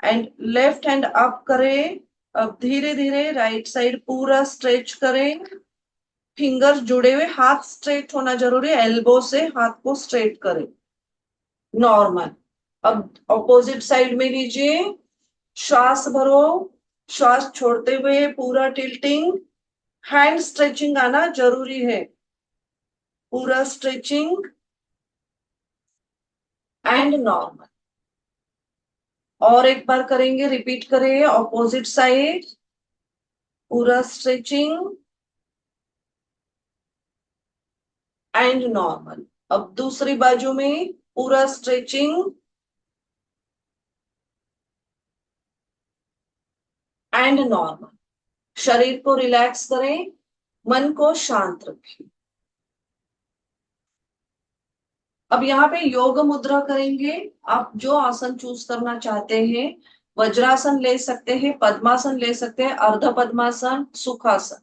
एंड लेफ्ट हैंड अप करें। अब धीरे धीरे राइट साइड पूरा स्ट्रेच करें। फिंगर्स जुड़े हुए, हाथ स्ट्रेट होना जरूरी है, एल्बो से हाथ को स्ट्रेट करें नॉर्मल। अब ऑपोजिट साइड में लीजिए, श्वास भरो, श्वास छोड़ते हुए पूरा टिल्टिंग। हैंड स्ट्रेचिंग आना जरूरी है, पूरा स्ट्रेचिंग एंड नॉर्मल। और एक बार करेंगे, रिपीट करें ऑपोजिट साइड, पूरा स्ट्रेचिंग एंड नॉर्मल। अब दूसरी बाजू में पूरा स्ट्रेचिंग एंड नॉर्मल। शरीर को रिलैक्स करें, मन को शांत रखें। अब यहाँ पे योग मुद्रा करेंगे। आप जो आसन चूज करना चाहते हैं, वज्रासन ले सकते हैं, पद्मासन ले सकते हैं, अर्ध पद्मासन, सुखासन,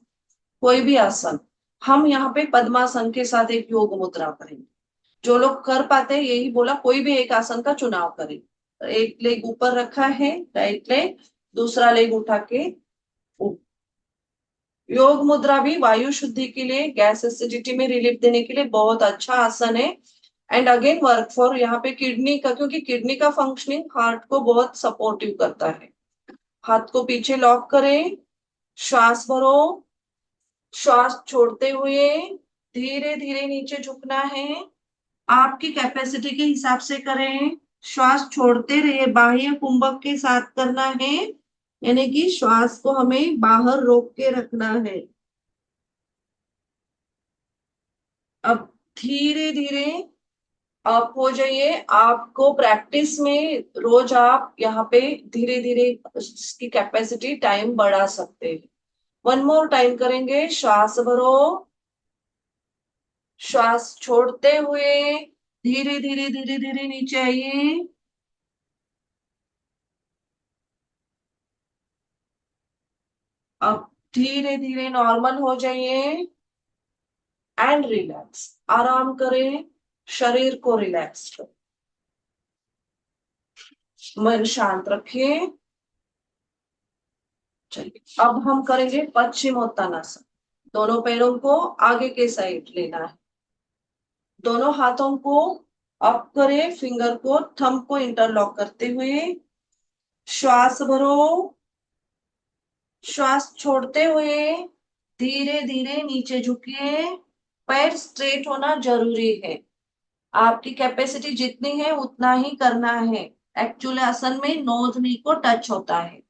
कोई भी आसन। हम यहाँ पे पद्मासन के साथ एक योग मुद्रा करेंगे। जो लोग कर पाते हैं, यही बोला, कोई भी एक आसन का चुनाव करें। एक लेग ऊपर रखा है, राइट लेग, दूसरा लेग उठा के योग मुद्रा भी वायु शुद्धि के लिए, गैस एसिडिटी में रिलीफ देने के लिए बहुत अच्छा आसन है। एंड अगेन वर्क फॉर यहाँ पे किडनी का, क्योंकि किडनी का फंक्शनिंग हार्ट को बहुत सपोर्टिव करता है। हाथ को पीछे लॉक करें, श्वास भरो, श्वास छोड़ते हुए धीरे धीरे नीचे झुकना है। आपकी कैपेसिटी के हिसाब से करें। श्वास छोड़ते रहिए, बाह्य कुंभक के साथ करना है, यानी कि श्वास को हमें बाहर रोक के रखना है। अब धीरे धीरे आप हो जाइए। आपको प्रैक्टिस में रोज आप यहाँ पे धीरे धीरे इसकी कैपेसिटी टाइम बढ़ा सकते हैं। वन मोर टाइम करेंगे। श्वास भरो, श्वास छोड़ते हुए धीरे धीरे धीरे धीरे नीचे आइए। अब धीरे धीरे नॉर्मल हो जाइए एंड रिलैक्स। आराम करें, शरीर को रिलैक्स करें, मन शांत रखिए। चलिए, अब हम करेंगे पश्चिमोत्तानासन। दोनों पैरों को आगे के साइड लेना है। दोनों हाथों को अप करें, फिंगर को, थंब को इंटरलॉक करते हुए श्वास भरो, श्वास छोड़ते हुए धीरे धीरे नीचे झुकिए। पैर स्ट्रेट होना जरूरी है। आपकी कैपेसिटी जितनी है उतना ही करना है। एक्चुअली आसन में नोज नी को टच होता है।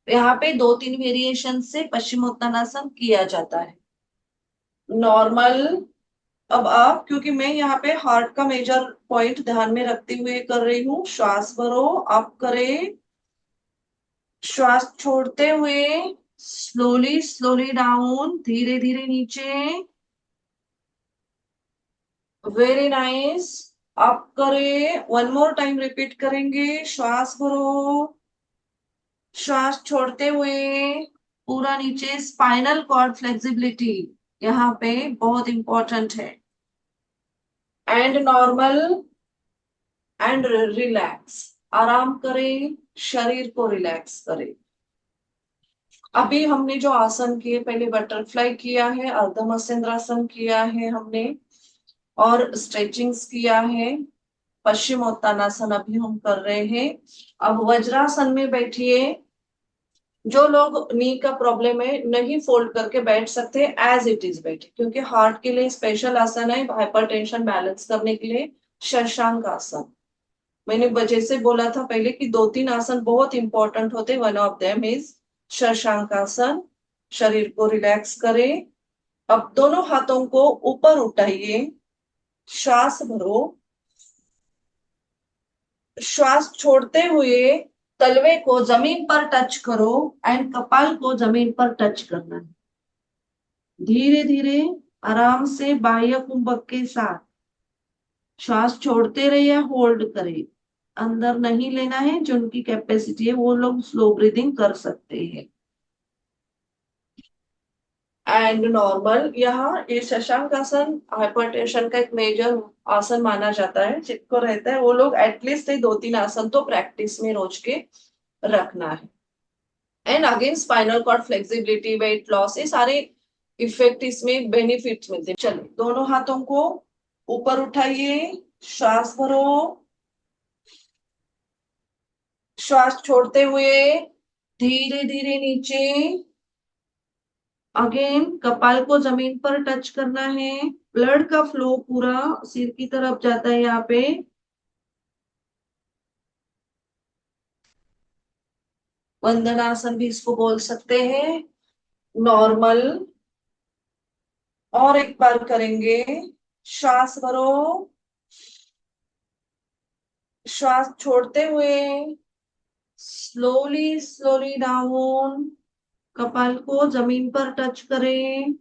यहाँ पे 2-3 वेरिएशन से पश्चिमोत्तानासन किया जाता है। नॉर्मल। अब आप, क्योंकि मैं यहाँ पे हार्ट का मेजर पॉइंट ध्यान में रखते हुए कर रही हूँ, श्वास भरो, अप करें, श्वास छोड़ते हुए स्लोली स्लोली डाउन, धीरे धीरे नीचे। Very nice. अप करें, वन मोर टाइम रिपीट करेंगे। श्वास भरो, श्वास छोड़ते हुए पूरा नीचे। स्पाइनल कॉर्ड फ्लेक्सिबिलिटी यहाँ पे बहुत इंपॉर्टेंट है। And normal and relax. आराम करें, शरीर को रिलैक्स करें। अभी हमने जो आसन किए, पहले बटरफ्लाई किया है, अर्ध मत्स्येंद्रासन किया है हमने, और स्ट्रेचिंग्स किया है। पश्चिमोत्तानासन अभी हम कर रहे हैं। अब वज्रासन में बैठिए। जो लोग नी का प्रॉब्लम है, नहीं फोल्ड करके बैठ सकते, एज इट इज बैठे, क्योंकि हार्ट के लिए स्पेशल आसन है, हाइपरटेंशन बैलेंस करने के लिए शशांक आसन। मैंने जैसे बोला था पहले कि 2-3 आसन बहुत इंपॉर्टेंट होते, one of them is Shashank आसन। शरीर को रिलैक्स करें। अब दोनों हाथों को ऊपर उठाइए, श्वास भरो, श्वास छोड़ते हुए तलवे को जमीन पर टच करो एंड कपाल को जमीन पर टच करना है। धीरे धीरे आराम से बाह्य कुंभक के साथ श्वास छोड़ते रहिए, होल्ड करें। अंदर नहीं लेना है, जिनकी कैपेसिटी है वो लोग स्लो ब्रीदिंग कर सकते हैं। एंड नॉर्मल, यहाँ ये शशांक आसन हाइपरटेंशन का एक मेजर आसन माना जाता है। जिनको रहता है वो लोग एटलीस्ट 2-3 आसन तो प्रैक्टिस में रोज के रखना है। And again spinal cord flexibility, weight loss, ये सारे इफेक्ट इसमें बेनिफिट्स मिलते हैं। चलिए, दोनों हाथों को ऊपर उठाइए, श्वास भरो, श्वास छोड़ते हुए धीरे धीरे नीचे। अगेन कपाल को जमीन पर टच करना है, ब्लड का फ्लो पूरा सिर की तरफ जाता है यहाँ पे। वंदनासन भी इसको बोल सकते हैं। नॉर्मल, और एक बार करेंगे। श्वास भरो, श्वास छोड़ते हुए स्लोली स्लोली डाउन, कपाल को जमीन पर टच करें।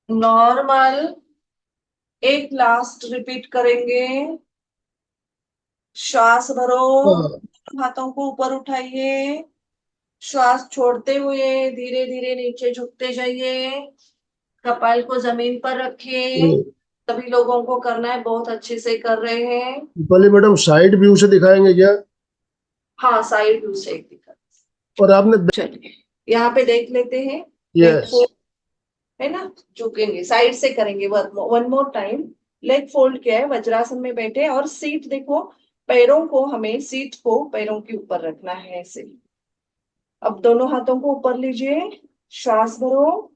नॉर्मल, एक लास्ट रिपीट करेंगे। श्वास भरो, हाथों को ऊपर उठाइए, श्वास छोड़ते हुए धीरे धीरे नीचे झुकते जाइए, कपाल को जमीन पर रखिए। सभी लोगों को करना है, बहुत अच्छे से कर रहे हैं। पहले मैडम साइड व्यू से दिखाएंगे क्या? हाँ, साइड व्यू से एक दिखा। और आपने चलिए, यहाँ पे देख लेते हैं। यस है ना, झुकेंगे, साइड से करेंगे। One more time. Leg fold किया है, वज्रासन में बैठे, और सीट देखो, पैरों को हमें सीट को पैरों के ऊपर रखना है ऐसे। अब दोनों हाथों को ऊपर लीजिए, श्वास भरो,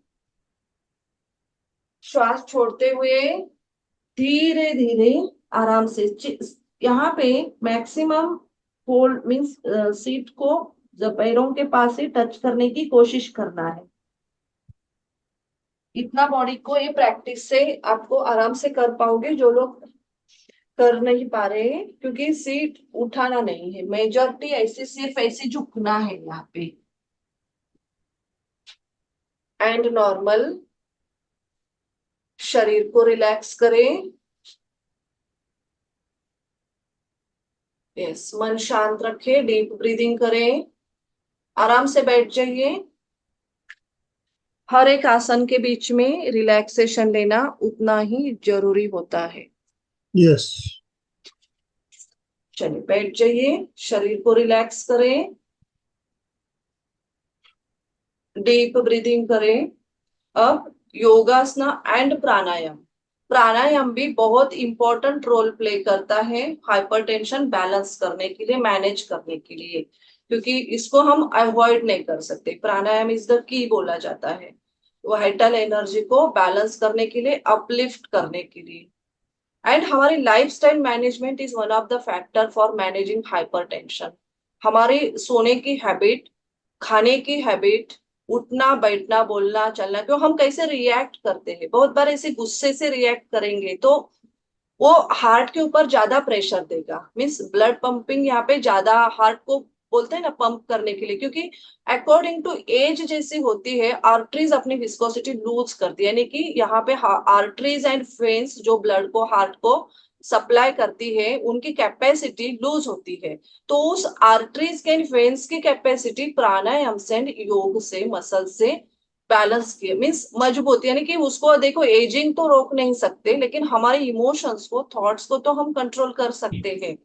श्वास छोड़ते हुए धीरे धीरे आराम से। यहाँ पे मैक्सिमम होल्ड मीन्स सीट को जब पैरों के पास ही टच करने की कोशिश करना है। इतना बॉडी को ये प्रैक्टिस से आपको आराम से कर पाओगे। जो लोग कर नहीं पा रहे हैं, क्योंकि सीट उठाना नहीं है, मेजॉरिटी ऐसे सिर्फ ऐसे झुकना है यहाँ पे। एंड नॉर्मल, शरीर को रिलैक्स करें। यस, मन शांत रखें, डीप ब्रीदिंग करें, आराम से बैठ जाइए। हर एक आसन के बीच में रिलैक्सेशन लेना उतना ही जरूरी होता है। यस चलिए, बैठ जाइए, शरीर को रिलैक्स करें, डीप ब्रीदिंग करें। अब योगासना एंड प्राणायाम। प्राणायाम भी बहुत इंपॉर्टेंट रोल प्ले करता है हाइपरटेंशन बैलेंस करने के लिए, मैनेज करने के लिए, क्योंकि इसको हम अवॉइड नहीं कर सकते। प्राणायाम इज द की बोला जाता है, वाइटल एनर्जी को बैलेंस करने के लिए, अपलिफ्ट करने के लिए। एंड हमारी lifestyle management is one of the factor for managing hypertension. हमारी सोने की हैबिट, खाने की हैबिट, उठना बैठना बोलना चलना, क्यों हम कैसे रिएक्ट करते हैं। बहुत बार ऐसे गुस्से से रिएक्ट करेंगे तो वो हार्ट के ऊपर ज्यादा प्रेशर देगा, मीन्स ब्लड पंपिंग यहाँ पे ज्यादा हार्ट को बोलते हैं ना पंप करने के लिए, क्योंकि अकॉर्डिंग टू एज जैसी होती है, आर्टरीज अपनी विस्कोसिटी लूज करती है, यानी कि यहाँ पे आर्टरीज एंड वेन्स जो ब्लड को हार्ट को सप्लाई करती है, उनकी कैपेसिटी लूज होती है। तो उस आर्टरीज के वेन्स की कैपेसिटी प्राणायाम से एंड योग से, मसल से बैलेंस किए, मीन्स मजबूत, यानी कि उसको देखो, एजिंग तो रोक नहीं सकते, लेकिन हमारे इमोशंस को, थॉट्स को तो हम कंट्रोल कर सकते हैं।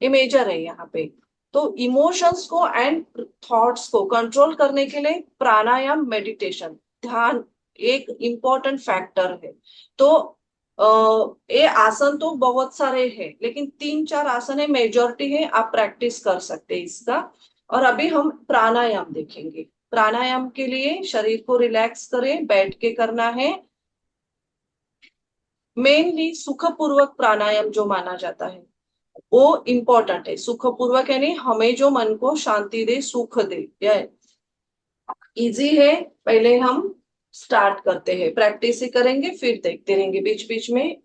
ये मेजर है यहाँ पे। तो इमोशंस को एंड थॉट्स को कंट्रोल करने के लिए प्राणायाम, मेडिटेशन, ध्यान एक इम्पोर्टेंट फैक्टर है। तो ये आसन तो बहुत सारे हैं, लेकिन 3-4 आसन है, मेजॉरिटी है, आप प्रैक्टिस कर सकते हैं इसका। और अभी हम प्राणायाम देखेंगे। प्राणायाम के लिए शरीर को रिलैक्स करें, बैठ के करना है। मेनली सुखपूर्वक प्राणायाम जो माना जाता है वो इम्पोर्टेंट है। सुखपूर्वक यानी हमें जो मन को शांति दे, सुख दे, इजी है। पहले हम स्टार्ट करते हैं, प्रैक्टिस ही करेंगे, फिर देखते रहेंगे, बीच बीच में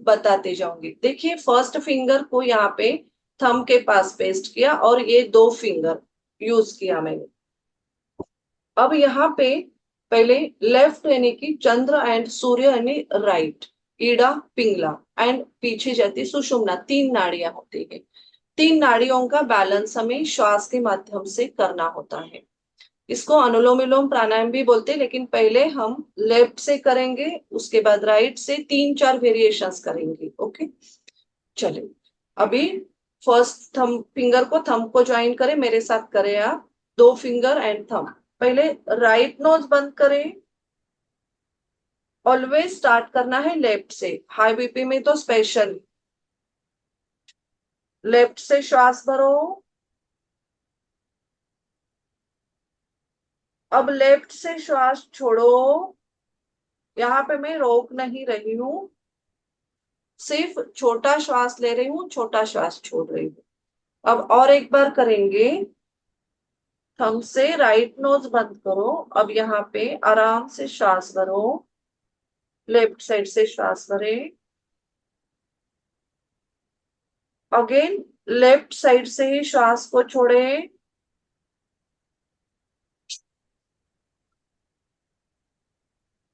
बताते जाऊंगी। देखिए, फर्स्ट फिंगर को यहाँ पे थंब के पास पेस्ट किया, और ये 2 फिंगर यूज किया मैंने। अब यहाँ पे पहले लेफ्ट यानी कि चंद्र एंड सूर्य यानी राइट, ईड़ा पिंगला एंड पीछे जाती सुषुम्ना, 3 नाड़ियां होती है। 3 नाड़ियों का बैलेंस हमें श्वास के माध्यम से करना होता है। इसको अनुलोम विलोम प्राणायाम भी बोलते हैं, लेकिन पहले हम लेफ्ट से करेंगे, उसके बाद राइट से 3-4 वेरिएशंस करेंगे। ओके, चलिए अभी फर्स्ट थंब फिंगर को थंब को ज्वाइन करें, मेरे साथ करें आप, 2 फिंगर एंड थंब। पहले राइट नोज बंद करें, ऑलवेज स्टार्ट करना है लेफ्ट से, हाई बीपी में तो स्पेशल। लेफ्ट से श्वास भरो, अब लेफ्ट से श्वास छोड़ो। यहाँ पे मैं रोक नहीं रही हूं, सिर्फ छोटा श्वास ले रही हूँ, छोटा श्वास छोड़ रही हूँ। अब और एक बार करेंगे, थंब से राइट नोज बंद करो, अब यहाँ पे आराम से श्वास भरो, लेफ्ट साइड से श्वास भरे, अगेन लेफ्ट साइड से ही श्वास को छोड़े,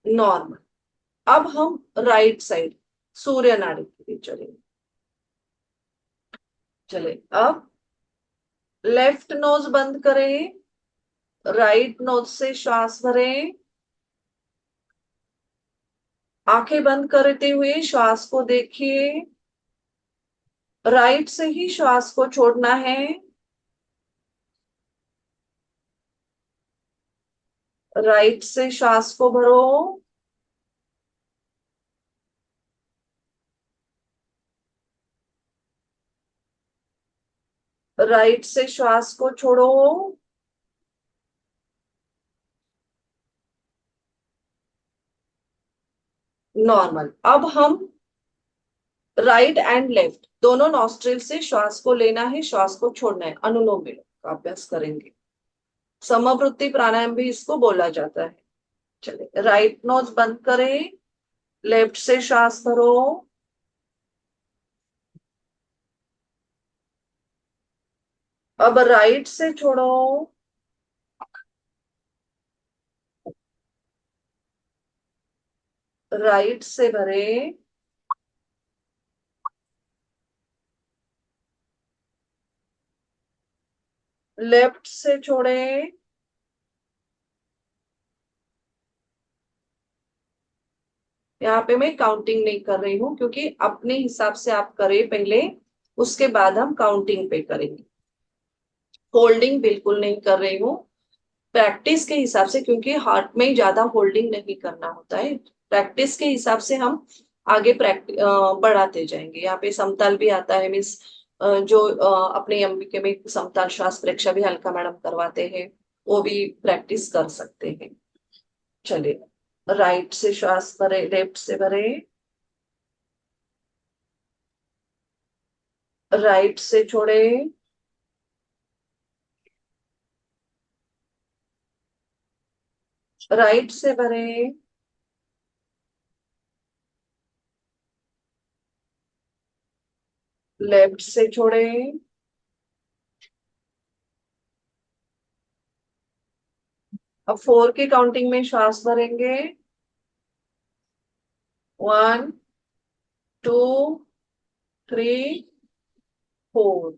नॉर्मल। अब हम राइट साइड सूर्य नाड़ी के लिए चलेंगे। चले, अब लेफ्ट नोज बंद करें, राइट नोज से श्वास भरें, आंखें बंद करते हुए श्वास को देखिए, राइट से ही श्वास को छोड़ना है, राइट से श्वास को भरो, राइट से श्वास को छोड़ो, नॉर्मल। अब हम राइट एंड लेफ्ट दोनों नॉस्ट्रिल से श्वास को लेना है, श्वास को छोड़ना है, अनुलोम विलोम का अभ्यास करेंगे। समवृत्ति प्राणायाम भी इसको बोला जाता है। चलिए, राइट नोज बंद करें, लेफ्ट से श्वास भरो, अब राइट से छोड़ो, राइट से भरे, लेफ्ट से छोड़े, यहाँ पे मैं काउंटिंग नहीं कर रही हूं, क्योंकि अपने हिसाब से आप करें पहले, उसके बाद हम काउंटिंग पे करेंगे। होल्डिंग बिल्कुल नहीं कर रही हूँ, प्रैक्टिस के हिसाब से, क्योंकि हार्ट में ज्यादा होल्डिंग नहीं करना होता है। प्रैक्टिस के हिसाब से हम आगे प्रैक्टिस बढ़ाते जाएंगे। यहाँ पे समताल भी आता है, मीन्स जो अपने एमबीके में समताल श्वास परीक्षा भी हल्का मैडम करवाते हैं, वो भी प्रैक्टिस कर सकते हैं। चलिए, राइट से श्वास भरे, लेफ्ट से भरे, राइट से छोड़े, राइट से भरे, लेफ्ट से छोड़े, अब 4 की काउंटिंग में श्वास भरेंगे, 1 2 3 4,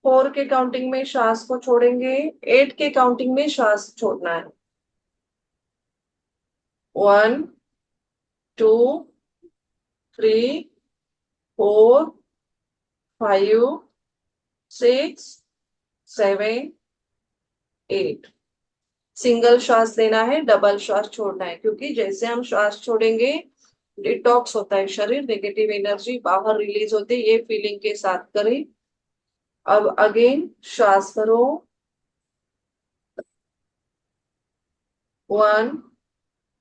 4 के काउंटिंग में श्वास को छोड़ेंगे, 8 के काउंटिंग में श्वास छोड़ना है, 1 2 3 4 5 6 7 8। सिंगल श्वास लेना है, डबल श्वास छोड़ना है, क्योंकि जैसे हम श्वास छोड़ेंगे डिटॉक्स होता है शरीर, नेगेटिव एनर्जी बाहर रिलीज होती है, ये फीलिंग के साथ करें। अब अगेन श्वास भरो, 1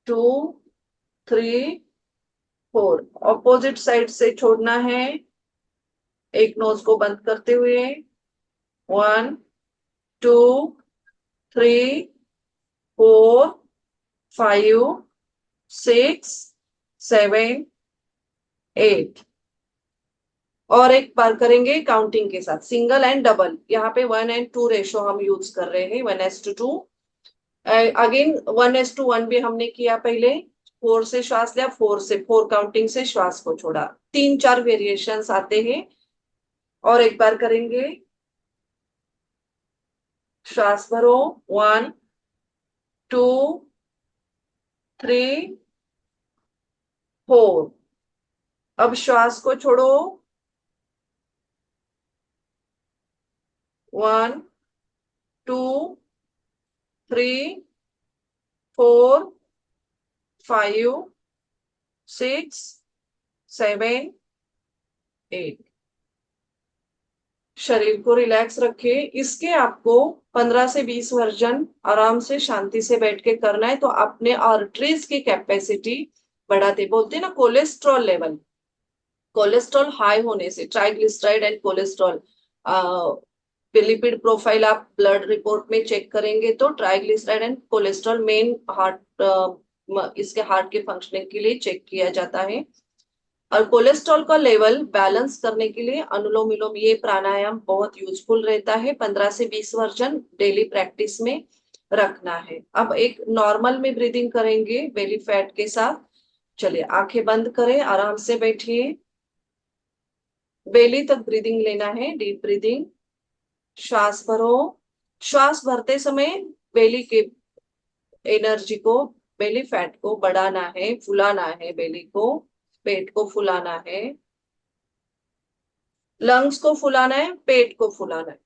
2 3 4, ऑपोजिट साइड से छोड़ना है, एक नोज को बंद करते हुए, 1 2 3 4 5 6 7 8। और एक बार करेंगे काउंटिंग के साथ, सिंगल एंड डबल। यहाँ पे 1 and 2 रेशो हम यूज कर रहे हैं, 1:2। अगेन 1:1 भी हमने किया पहले। 4 से श्वास लिया, 4 काउंटिंग से श्वास को छोड़ा। 3-4 वेरिएशंस आते हैं। और एक बार करेंगे। श्वास भरो, 1 2 3 4। अब श्वास को छोड़ो, 1 2 3 4 5 6 7 8। शरीर को रिलैक्स रखिए। इसके आपको 15 से 20 वर्जन आराम से शांति से बैठ के करना है, तो अपने आर्टरीज की कैपेसिटी बढ़ाते। बोलते हैं ना कोलेस्ट्रॉल लेवल, कोलेस्ट्रॉल हाई होने से, triglyceride and cholesterol lipid profile आप ब्लड रिपोर्ट में चेक करेंगे तो triglyceride and cholesterol main heart, इसके हार्ट के फंक्शनिंग के लिए चेक किया जाता है। और कोलेस्ट्रॉल का लेवल बैलेंस करने के लिए अनुलोम विलोम, ये प्राणायाम बहुत यूजफुल रहता है। 15 से 20 वर्जन डेली प्रैक्टिस में रखना है। अब एक नॉर्मल में ब्रीदिंग करेंगे बेली फैट के साथ। चलिए आंखें बंद करें, आराम से बैठिए। बेली तक ब्रीदिंग लेना है, डीप ब्रीदिंग। श्वास भरो। श्वास भरते समय बेली के एनर्जी को, बेली फैट को बढ़ाना है, फुलाना है, बेली को, पेट को फुलाना है, लंग्स को फुलाना है, पेट को फुलाना है।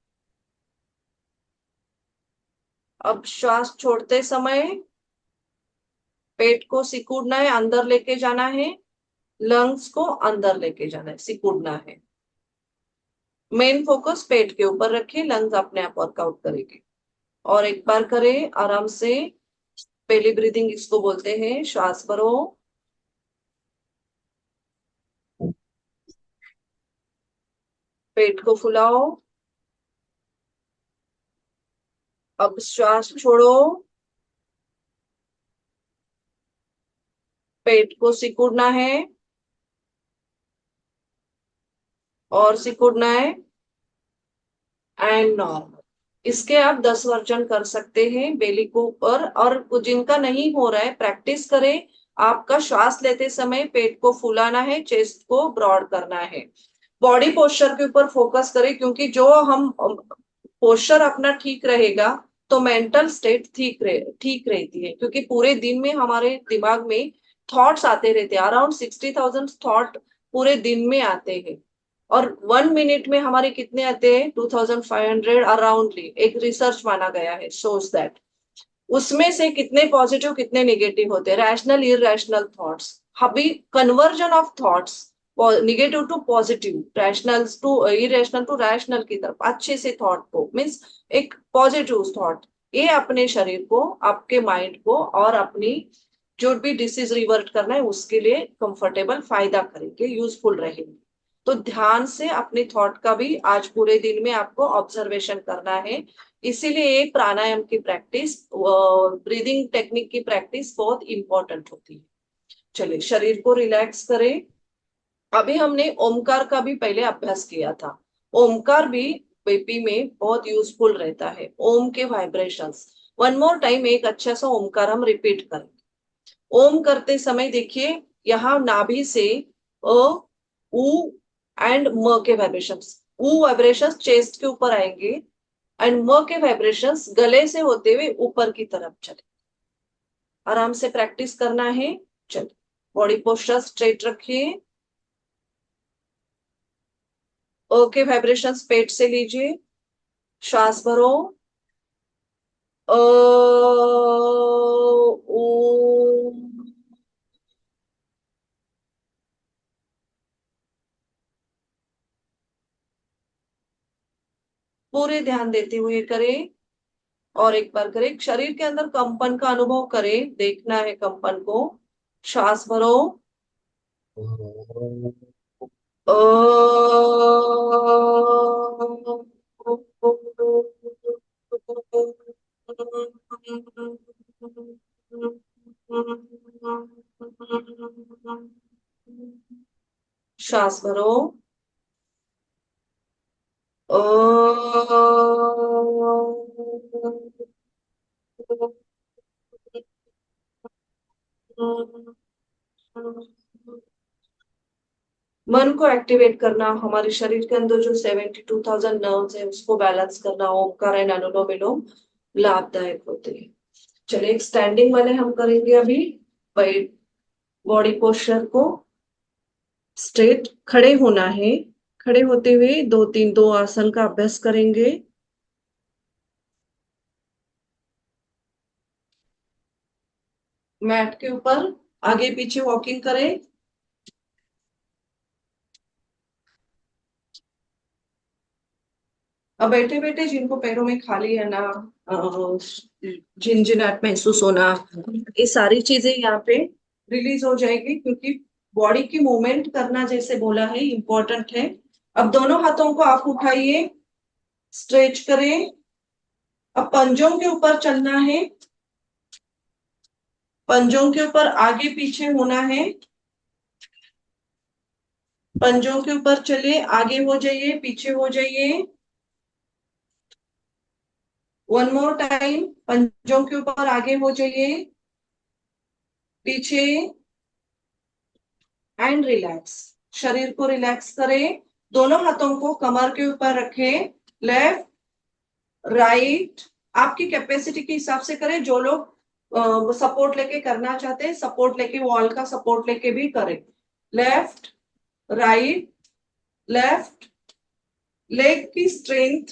अब श्वास छोड़ते समय पेट को सिकुड़ना है, अंदर लेके जाना है, लंग्स को अंदर लेके जाना है, सिकुड़ना है। मेन फोकस पेट के ऊपर रखिए, लंग्स अपने आप वर्कआउट करेगी। और एक बार करें आराम से। पहली ब्रीदिंग इसको बोलते हैं। श्वास भरो, पेट को फुलाओ। अब श्वास छोड़ो, पेट को सिकुड़ना है और सिकुड़ना है, एंड नॉर्मल। इसके आप 10 वर्जन कर सकते हैं बेली को ऊपर। और जिनका नहीं हो रहा है, प्रैक्टिस करें। आपका श्वास लेते समय पेट को फुलाना है, चेस्ट को ब्रॉड करना है। बॉडी पोस्चर के ऊपर फोकस करें, क्योंकि जो हम पोस्चर अपना ठीक रहेगा तो मेंटल स्टेट ठीक रहती है। क्योंकि पूरे दिन में हमारे दिमाग में थॉट्स आते रहते हैं, अराउंड 60,000 थॉट पूरे दिन में आते हैं। और 1 मिनट में हमारे कितने आते हैं? 2500 अराउंडली, एक रिसर्च माना गया है, शोज दैट। उसमें से कितने पॉजिटिव कितने नेगेटिव होते हैं, रैशनल इरैशनल थॉट्स। अभी conversion of thoughts negative to positive, rational to irrational to rational की तरफ, अच्छे से थॉट को, मीन्स एक पॉजिटिव थॉट, ये अपने शरीर को, आपके माइंड को और अपनी जो भी डिसीज रिवर्ट करना है उसके लिए कंफर्टेबल, फायदा करेंगे, यूजफुल रहेंगे। तो ध्यान से अपने थॉट का भी आज पूरे दिन में आपको ऑब्जर्वेशन करना है। इसीलिए एक प्राणायाम की प्रैक्टिस, ब्रीदिंग टेक्निक की प्रैक्टिस बहुत इंपॉर्टेंट होती है। चलिए शरीर को रिलैक्स करें। अभी हमने ओमकार का भी पहले अभ्यास किया था। ओमकार भी बीपी में बहुत यूजफुल रहता है, ओम के वाइब्रेशंस। वन मोर टाइम एक अच्छा सा ओमकार हम रिपीट करें। ओम करते समय देखिए, यहाँ नाभि से अ, उ एंड म के वाइब्रेशंस, उ वाइब्रेशंस चेस्ट के ऊपर आएंगे एंड म के वाइब्रेशंस गले से होते हुए ऊपर की तरफ चले। आराम से प्रैक्टिस करना है। चलिए बॉडी पोस्चर स्ट्रेट रखिए। ओ के वाइब्रेशंस पेट से लीजिए। श्वास भरो, अ ऊ। पूरे ध्यान देते हुए करें। और एक बार करें, शरीर के अंदर कंपन का अनुभव करें, देखना है कंपन को। श्वास भरो, अ श्वास भरो, अ मन को एक्टिवेट करना, हमारे शरीर के अंदर जो 72,000 नर्व्स है उसको बैलेंस करना, ओमकार एंड अनुलोम विलोम लाभदायक होते हैं। चलिए एक स्टैंडिंग वाले हम करेंगे अभी। बॉडी पोस्चर को स्ट्रेट खड़े होना है। खड़े होते हुए दो आसन का अभ्यास करेंगे। मैट के ऊपर आगे पीछे वॉकिंग करें। अब बैठे बैठे जिनको पैरों में खाली है ना, झिनझिनाहट महसूस होना, ये सारी चीजें यहाँ पे रिलीज हो जाएगी, क्योंकि बॉडी की मूवमेंट करना जैसे बोला है इम्पोर्टेंट है। अब दोनों हाथों को आप उठाइए, स्ट्रेच करें। अब पंजों के ऊपर चलना है, पंजों के ऊपर आगे पीछे होना है। पंजों के ऊपर चलिए, आगे हो जाइए, पीछे हो जाइए। वन मोर टाइम, पंजों के ऊपर आगे हो जाइए, पीछे एंड रिलैक्स। शरीर को रिलैक्स करें। दोनों हाथों को कमर के ऊपर रखें। लेफ्ट राइट आपकी कैपेसिटी के हिसाब से करें। जो लोग सपोर्ट लेके करना चाहते हैं, सपोर्ट लेके, वॉल का सपोर्ट लेके भी करें। Left right left. लेग की स्ट्रेंथ,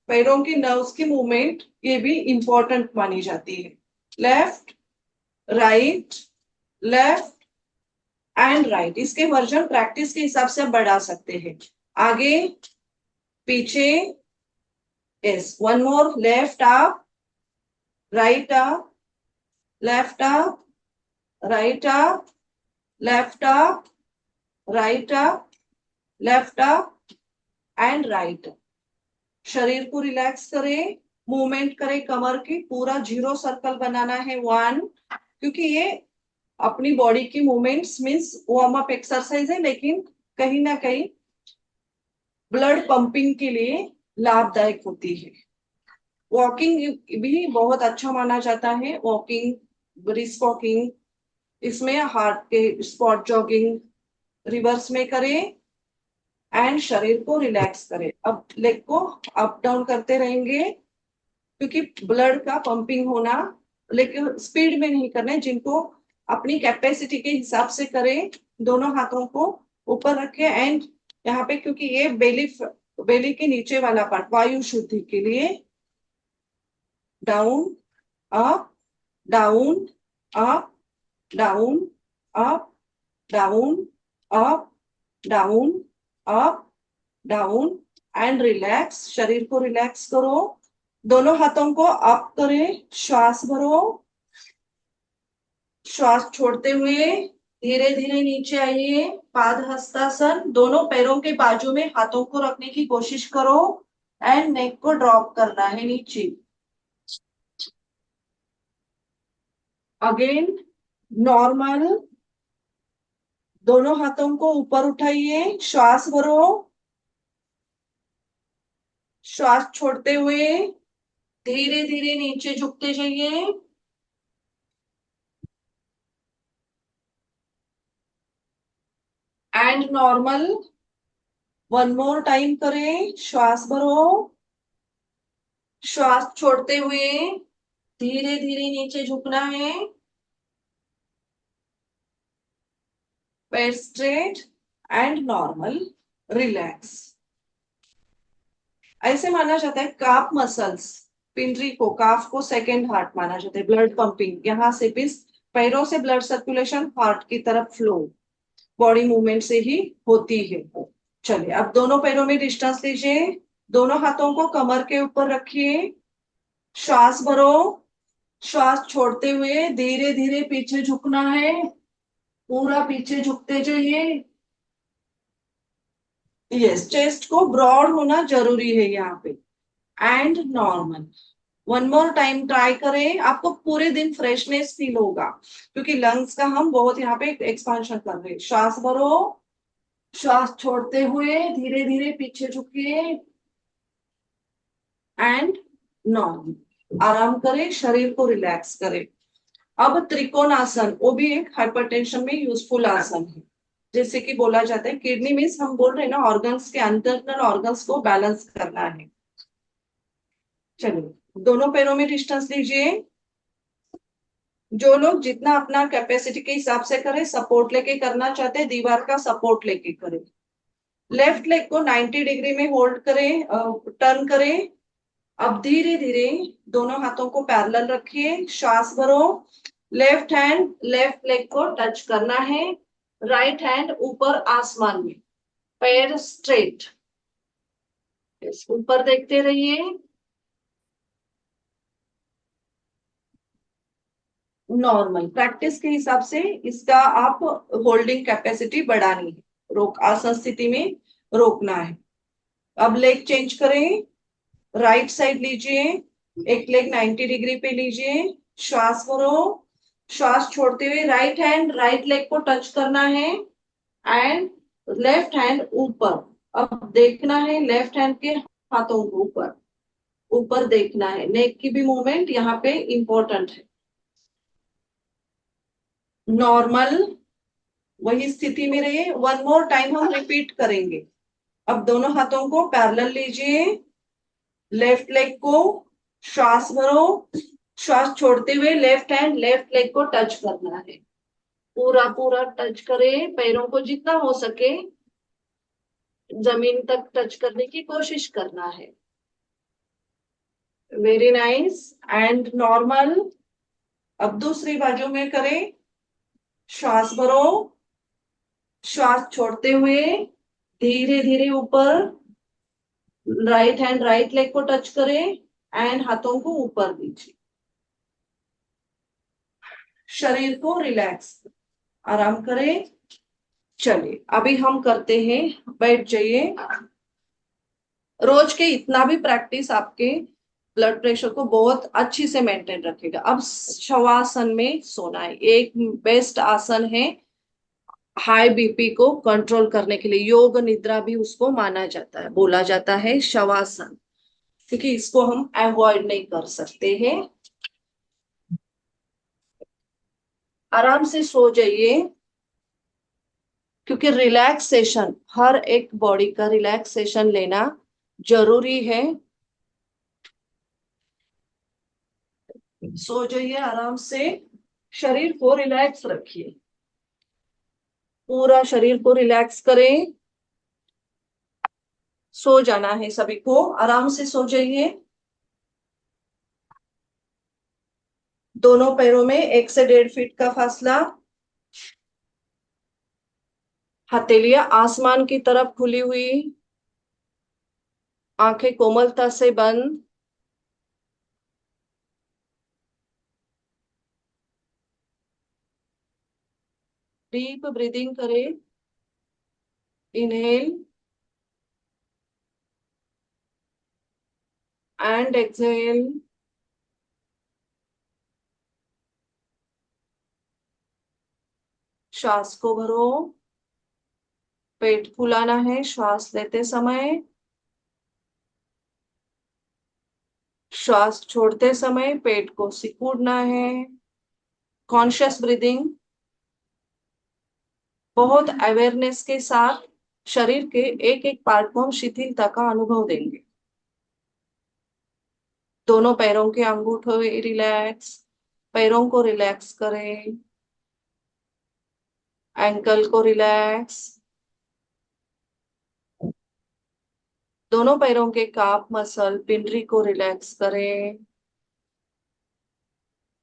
पैरों की नर्व्स की मूवमेंट, ये भी इंपॉर्टेंट मानी जाती है। Left right left and right. इसके वर्जन प्रैक्टिस के हिसाब से आप बढ़ा सकते हैं। आगे पीछे, yes, one more, left up right up, left up right up, left up right up, left up and right. शरीर को रिलैक्स करें, मूवमेंट करें कमर की, पूरा 0 सर्कल बनाना है 1, क्योंकि ये अपनी बॉडी की movements means warm up exercise है, लेकिन कहीं ना कहीं ब्लड पंपिंग के लिए लाभदायक होती है। वॉकिंग भी बहुत अच्छा माना जाता है। वॉकिंग, ब्रिस्क वॉकिंग, इसमें हार्ट के स्पॉट जॉगिंग रिवर्स में करें एंड शरीर को रिलैक्स करें। अब लेग को अप डाउन करते रहेंगे, क्योंकि ब्लड का पंपिंग होना, लेकिन स्पीड में नहीं करना है। जिनको अपनी कैपेसिटी के हिसाब से करें। दोनों हाथों को ऊपर रखें एंड यहाँ पे, क्योंकि ये बेली के नीचे वाला पार्ट, वायु शुद्धि के लिए, down up down up down up down up down up down and relax. शरीर को रिलैक्स करो। दोनों हाथों को अप करें, श्वास भरो। श्वास छोड़ते हुए धीरे धीरे नीचे आइए। पाद हस्तासन, दोनों पैरों के बाजू में हाथों को रखने की कोशिश करो एंड नेक को ड्रॉप करना है नीचे। अगेन नॉर्मल, दोनों हाथों को ऊपर उठाइए, श्वास भरो। श्वास छोड़ते हुए धीरे धीरे नीचे झुकते जाइए। And normal, one more time करें। श्वास भरो, श्वास छोड़ते हुए धीरे धीरे नीचे झुकना है। पैर स्ट्रेट एंड नॉर्मल, रिलैक्स। ऐसे माना जाता है काफ मसल्स, पिंडरी को, काफ को सेकेंड हार्ट माना जाता है। ब्लड पंपिंग यहाँ से भी, पैरों से ब्लड सर्कुलेशन हार्ट की तरफ फ्लो बॉडी मूवमेंट से ही होती है। चलिए अब दोनों पैरों में डिस्टेंस लीजिए। दोनों हाथों को कमर के ऊपर रखिए। श्वास भरो, श्वास छोड़ते हुए धीरे धीरे पीछे झुकना है। पूरा पीछे झुकते जाइए। यस, चेस्ट को ब्रॉड होना जरूरी है यहाँ पे। And normal, one more time try करें। आपको पूरे दिन फ्रेशनेस फील होगा, क्योंकि लंग्स का हम बहुत यहाँ पे एक्सपांशन कर रहे हैं। श्वास भरो, श्वास छोड़ते हुए धीरे धीरे पीछे झुकिए एंड नॉर्मल। आराम करें, शरीर को रिलैक्स करें। अब त्रिकोणासन, वो भी एक हाइपरटेंशन में यूजफुल आसन है। जैसे कि बोला जाता है किडनी मीन्स हम बोल रहे हैं ना, ऑर्गन्स के इंटरनल ऑर्गन्स को बैलेंस करना है। चलिए दोनों पैरों में डिस्टेंस लीजिए। जो लोग जितना अपना कैपेसिटी के हिसाब से करें, सपोर्ट लेके करना चाहते हैं दीवार का सपोर्ट लेके करें। लेफ्ट लेग को 90 डिग्री में होल्ड करें, टर्न करें। अब धीरे धीरे दोनों हाथों को पैरेलल रखिए, श्वास भरो। लेफ्ट हैंड लेफ्ट लेग को टच करना है, राइट हैंड ऊपर आसमान में, पैर स्ट्रेट, ऊपर देखते रहिए। नॉर्मल प्रैक्टिस के हिसाब से इसका आप होल्डिंग कैपेसिटी बढ़ानी है, रोक आसन स्थिति में रोकना है। अब लेग चेंज करें, राइट साइड लीजिए, एक लेग 90 डिग्री पे लीजिए, श्वास भरो। श्वास छोड़ते हुए राइट हैंड राइट लेग को टच करना है एंड लेफ्ट हैंड ऊपर। अब देखना है लेफ्ट हैंड के हाथों को ऊपर ऊपर देखना है। नेक की भी मूवमेंट यहाँ पे इंपॉर्टेंट है। नॉर्मल वही स्थिति में रहिए। वन मोर टाइम हम रिपीट करेंगे। अब दोनों हाथों को पैरेलल लीजिए, लेफ्ट लेग को, श्वास भरो। श्वास छोड़ते हुए लेफ्ट हैंड लेफ्ट लेग को टच करना है, पूरा पूरा टच करें। पैरों को जितना हो सके जमीन तक टच करने की कोशिश करना है। Very nice and normal. अब दूसरी बाजू में करें, श्वास भरो। श्वास छोड़ते हुए धीरे धीरे ऊपर, राइट हैंड राइट लेग को टच करें एंड हाथों को ऊपर दीजिए। शरीर को रिलैक्स, आराम करें। चलिए अभी हम करते हैं, बैठ जाइए। रोज के इतना भी प्रैक्टिस आपके ब्लड प्रेशर को बहुत अच्छी से मेंटेन रखेगा। अब शवासन में सोना है, एक बेस्ट आसन है हाई बीपी को कंट्रोल करने के लिए। योग निद्रा भी उसको माना जाता है, बोला जाता है शवासन, क्योंकि इसको हम अवॉइड नहीं कर सकते हैं। आराम से सो जाइए, क्योंकि रिलैक्सेशन, हर एक बॉडी का रिलैक्सेशन लेना जरूरी है। सो जाइए आराम से, शरीर को रिलैक्स रखिए, पूरा शरीर को रिलैक्स करें। सो जाना है सभी को, आराम से सो जाइए। दोनों पैरों में 1 से 1.5 फीट का फासला। हथेलियां आसमान की तरफ खुली हुई, आंखें कोमलता से बंद। डीप ब्रीदिंग करें, इनहेल एंड एक्सहेल। श्वास को भरो, पेट फुलाना है श्वास लेते समय, श्वास छोड़ते समय पेट को सिकुड़ना है। कॉन्शियस ब्रीदिंग, बहुत अवेयरनेस के साथ शरीर के एक एक पार्ट को हम शिथिलता का अनुभव देंगे। दोनों पैरों के अंगूठों रिलैक्स, पैरों को रिलैक्स करें, एंकल को रिलैक्स, दोनों पैरों के काफ मसल पिंडली को रिलैक्स करें,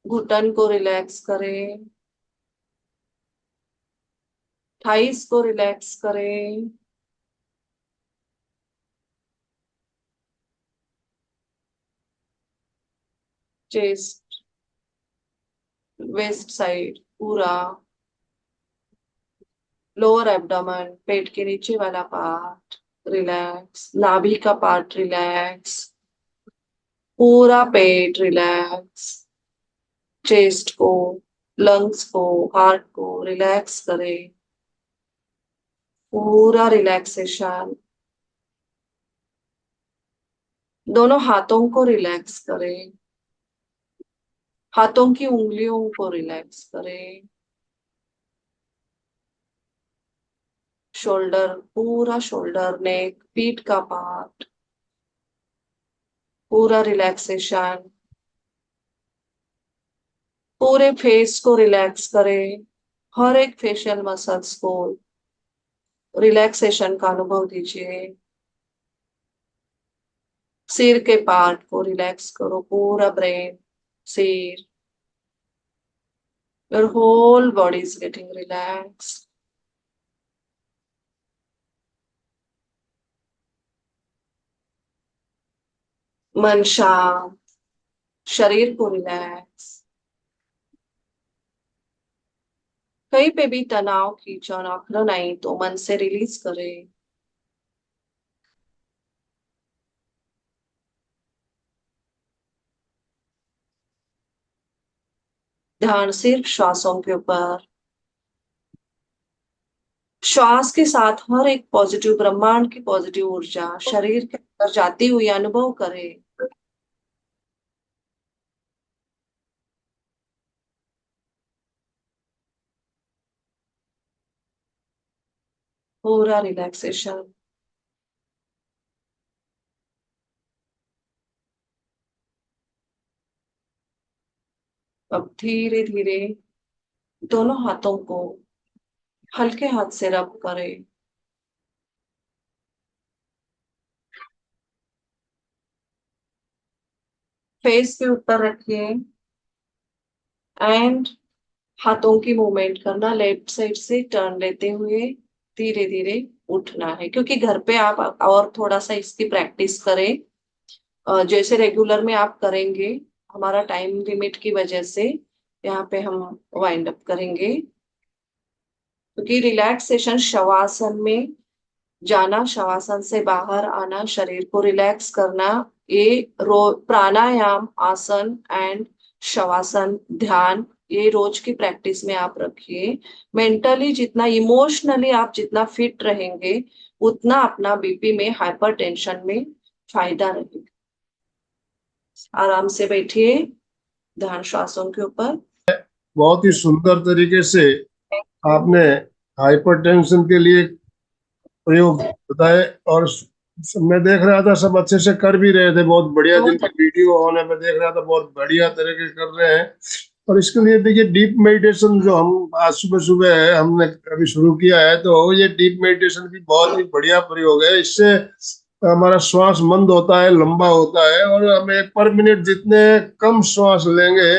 घुटन को रिलैक्स करें, थाइस को रिलैक्स करें। चेस्ट, वेस्ट साइड पूरा, लोअर एब्डोमेन, पेट के नीचे वाला पार्ट रिलैक्स, नाभि का पार्ट रिलैक्स, पूरा पेट रिलैक्स। चेस्ट को, लंग्स को, हार्ट को रिलैक्स करें, पूरा रिलैक्सेशन। दोनों हाथों को रिलैक्स करें, हाथों की उंगलियों को रिलैक्स करें। शोल्डर, पूरा शोल्डर, नेक, पीठ का पार्ट, पूरा रिलैक्सेशन। पूरे फेस को रिलैक्स करें, हर एक फेशियल मसल्स को रिलैक्सेशन का अनुभव दीजिए। सिर के पार्ट को रिलैक्स करो, पूरा ब्रेन, सिर, your whole body is getting relaxed. मन शांत, शरीर को रिलैक्स। कहीं पे भी तनाव, खींचन, अखरन आई तो मन से रिलीज करें। ध्यान सिर्फ श्वासों के ऊपर। श्वास के साथ हर एक पॉजिटिव, ब्रह्मांड की पॉजिटिव ऊर्जा शरीर के अंदर जाती हुई अनुभव करें। पूरा रिलैक्सेशन। अब धीरे धीरे दोनों हाथों को हल्के हाथ से रब करें। फेस के ऊपर रखिए एंड हाथों की मूवमेंट करना, लेफ्ट साइड से टर्न लेते हुए धीरे धीरे उठना है। क्योंकि घर पे आप और थोड़ा सा इसकी प्रैक्टिस करें, जैसे रेगुलर में आप करेंगे। हमारा टाइम लिमिट की वजह से यहाँ पे हम वाइंड अप करेंगे। क्योंकि रिलैक्सेशन शवासन में जाना, शवासन से बाहर आना, शरीर को रिलैक्स करना, ये प्राणायाम, आसन एंड शवासन, ध्यान, ये रोज की प्रैक्टिस में आप रखिए। मेंटली जितना, इमोशनली आप जितना फिट रहेंगे, उतना अपना बीपी में, हाइपरटेंशन में फायदा रहेगा। आराम से बैठिए, ध्यान श्वासों के ऊपर। बहुत ही सुंदर तरीके से आपने हाइपरटेंशन के लिए प्रयोग बताए, और मैं देख रहा था सब अच्छे से कर भी रहे थे, बहुत बढ़िया। जिनकी वीडियो ऑन है मैं देख रहा था, बहुत बढ़िया तरीके से कर रहे हैं। और इसके लिए देखिए, डीप मेडिटेशन जो हम आज सुबह सुबह है हमने अभी शुरू किया है, तो ये डीप मेडिटेशन भी बहुत ही बढ़िया प्रयोग है। इससे हमारा श्वास मंद होता है, लंबा होता है, और हमें पर मिनट जितने कम श्वास लेंगे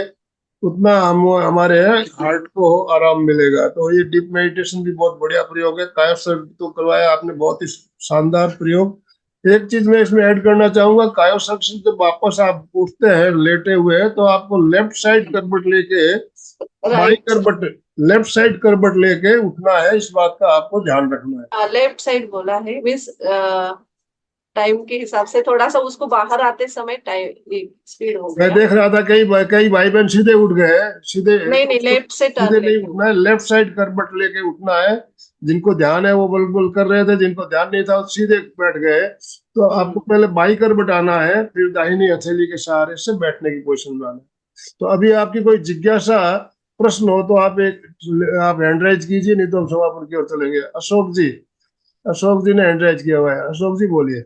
उतना हम हमारे हार्ट को आराम मिलेगा। तो ये डीप मेडिटेशन भी बहुत बढ़िया प्रयोग है। कायोसर्ग तो करवाया आपने, बहुत ही शानदार प्रयोग। एक चीज मैं इसमें ऐड करना चाहूंगा, कायोसर्ग से जब वापस आप उठते हैं लेटे हुए, तो आपको लेफ्ट साइड करबट लेके, by right, Karbat, left side करबट लेके उठना है। इस बात का आपको ध्यान रखना है। लेफ्ट साइड बोला है, मीन्स टाइम के हिसाब से थोड़ा सा उसको बाहर आते समय टाइम स्पीड हो मैं गया। देख रहा था कई भाई बहन सीधे उठ गए, सीधे नहीं नहीं, लेफ्ट से सीधे टर्न नहीं लेके। उठना है, लेफ्ट साइड करबट लेके उठना है। जिनको ध्यान है वो बुलबुल कर रहे थे, जिनको ध्यान नहीं था वो सीधे बैठ गए। तो आपको पहले बाई करबट आना है, फिर दाहिनी हथेली के सहारे से बैठने की पोजीशन में आना है। तो अभी आपकी कोई जिज्ञासा, प्रश्न हो तो आप हैंड राइज कीजिए, नहीं तो हम समापन की ओर चलेंगे। अशोक जी ने हैंड राइज किया हुआ है। अशोक जी बोलिए।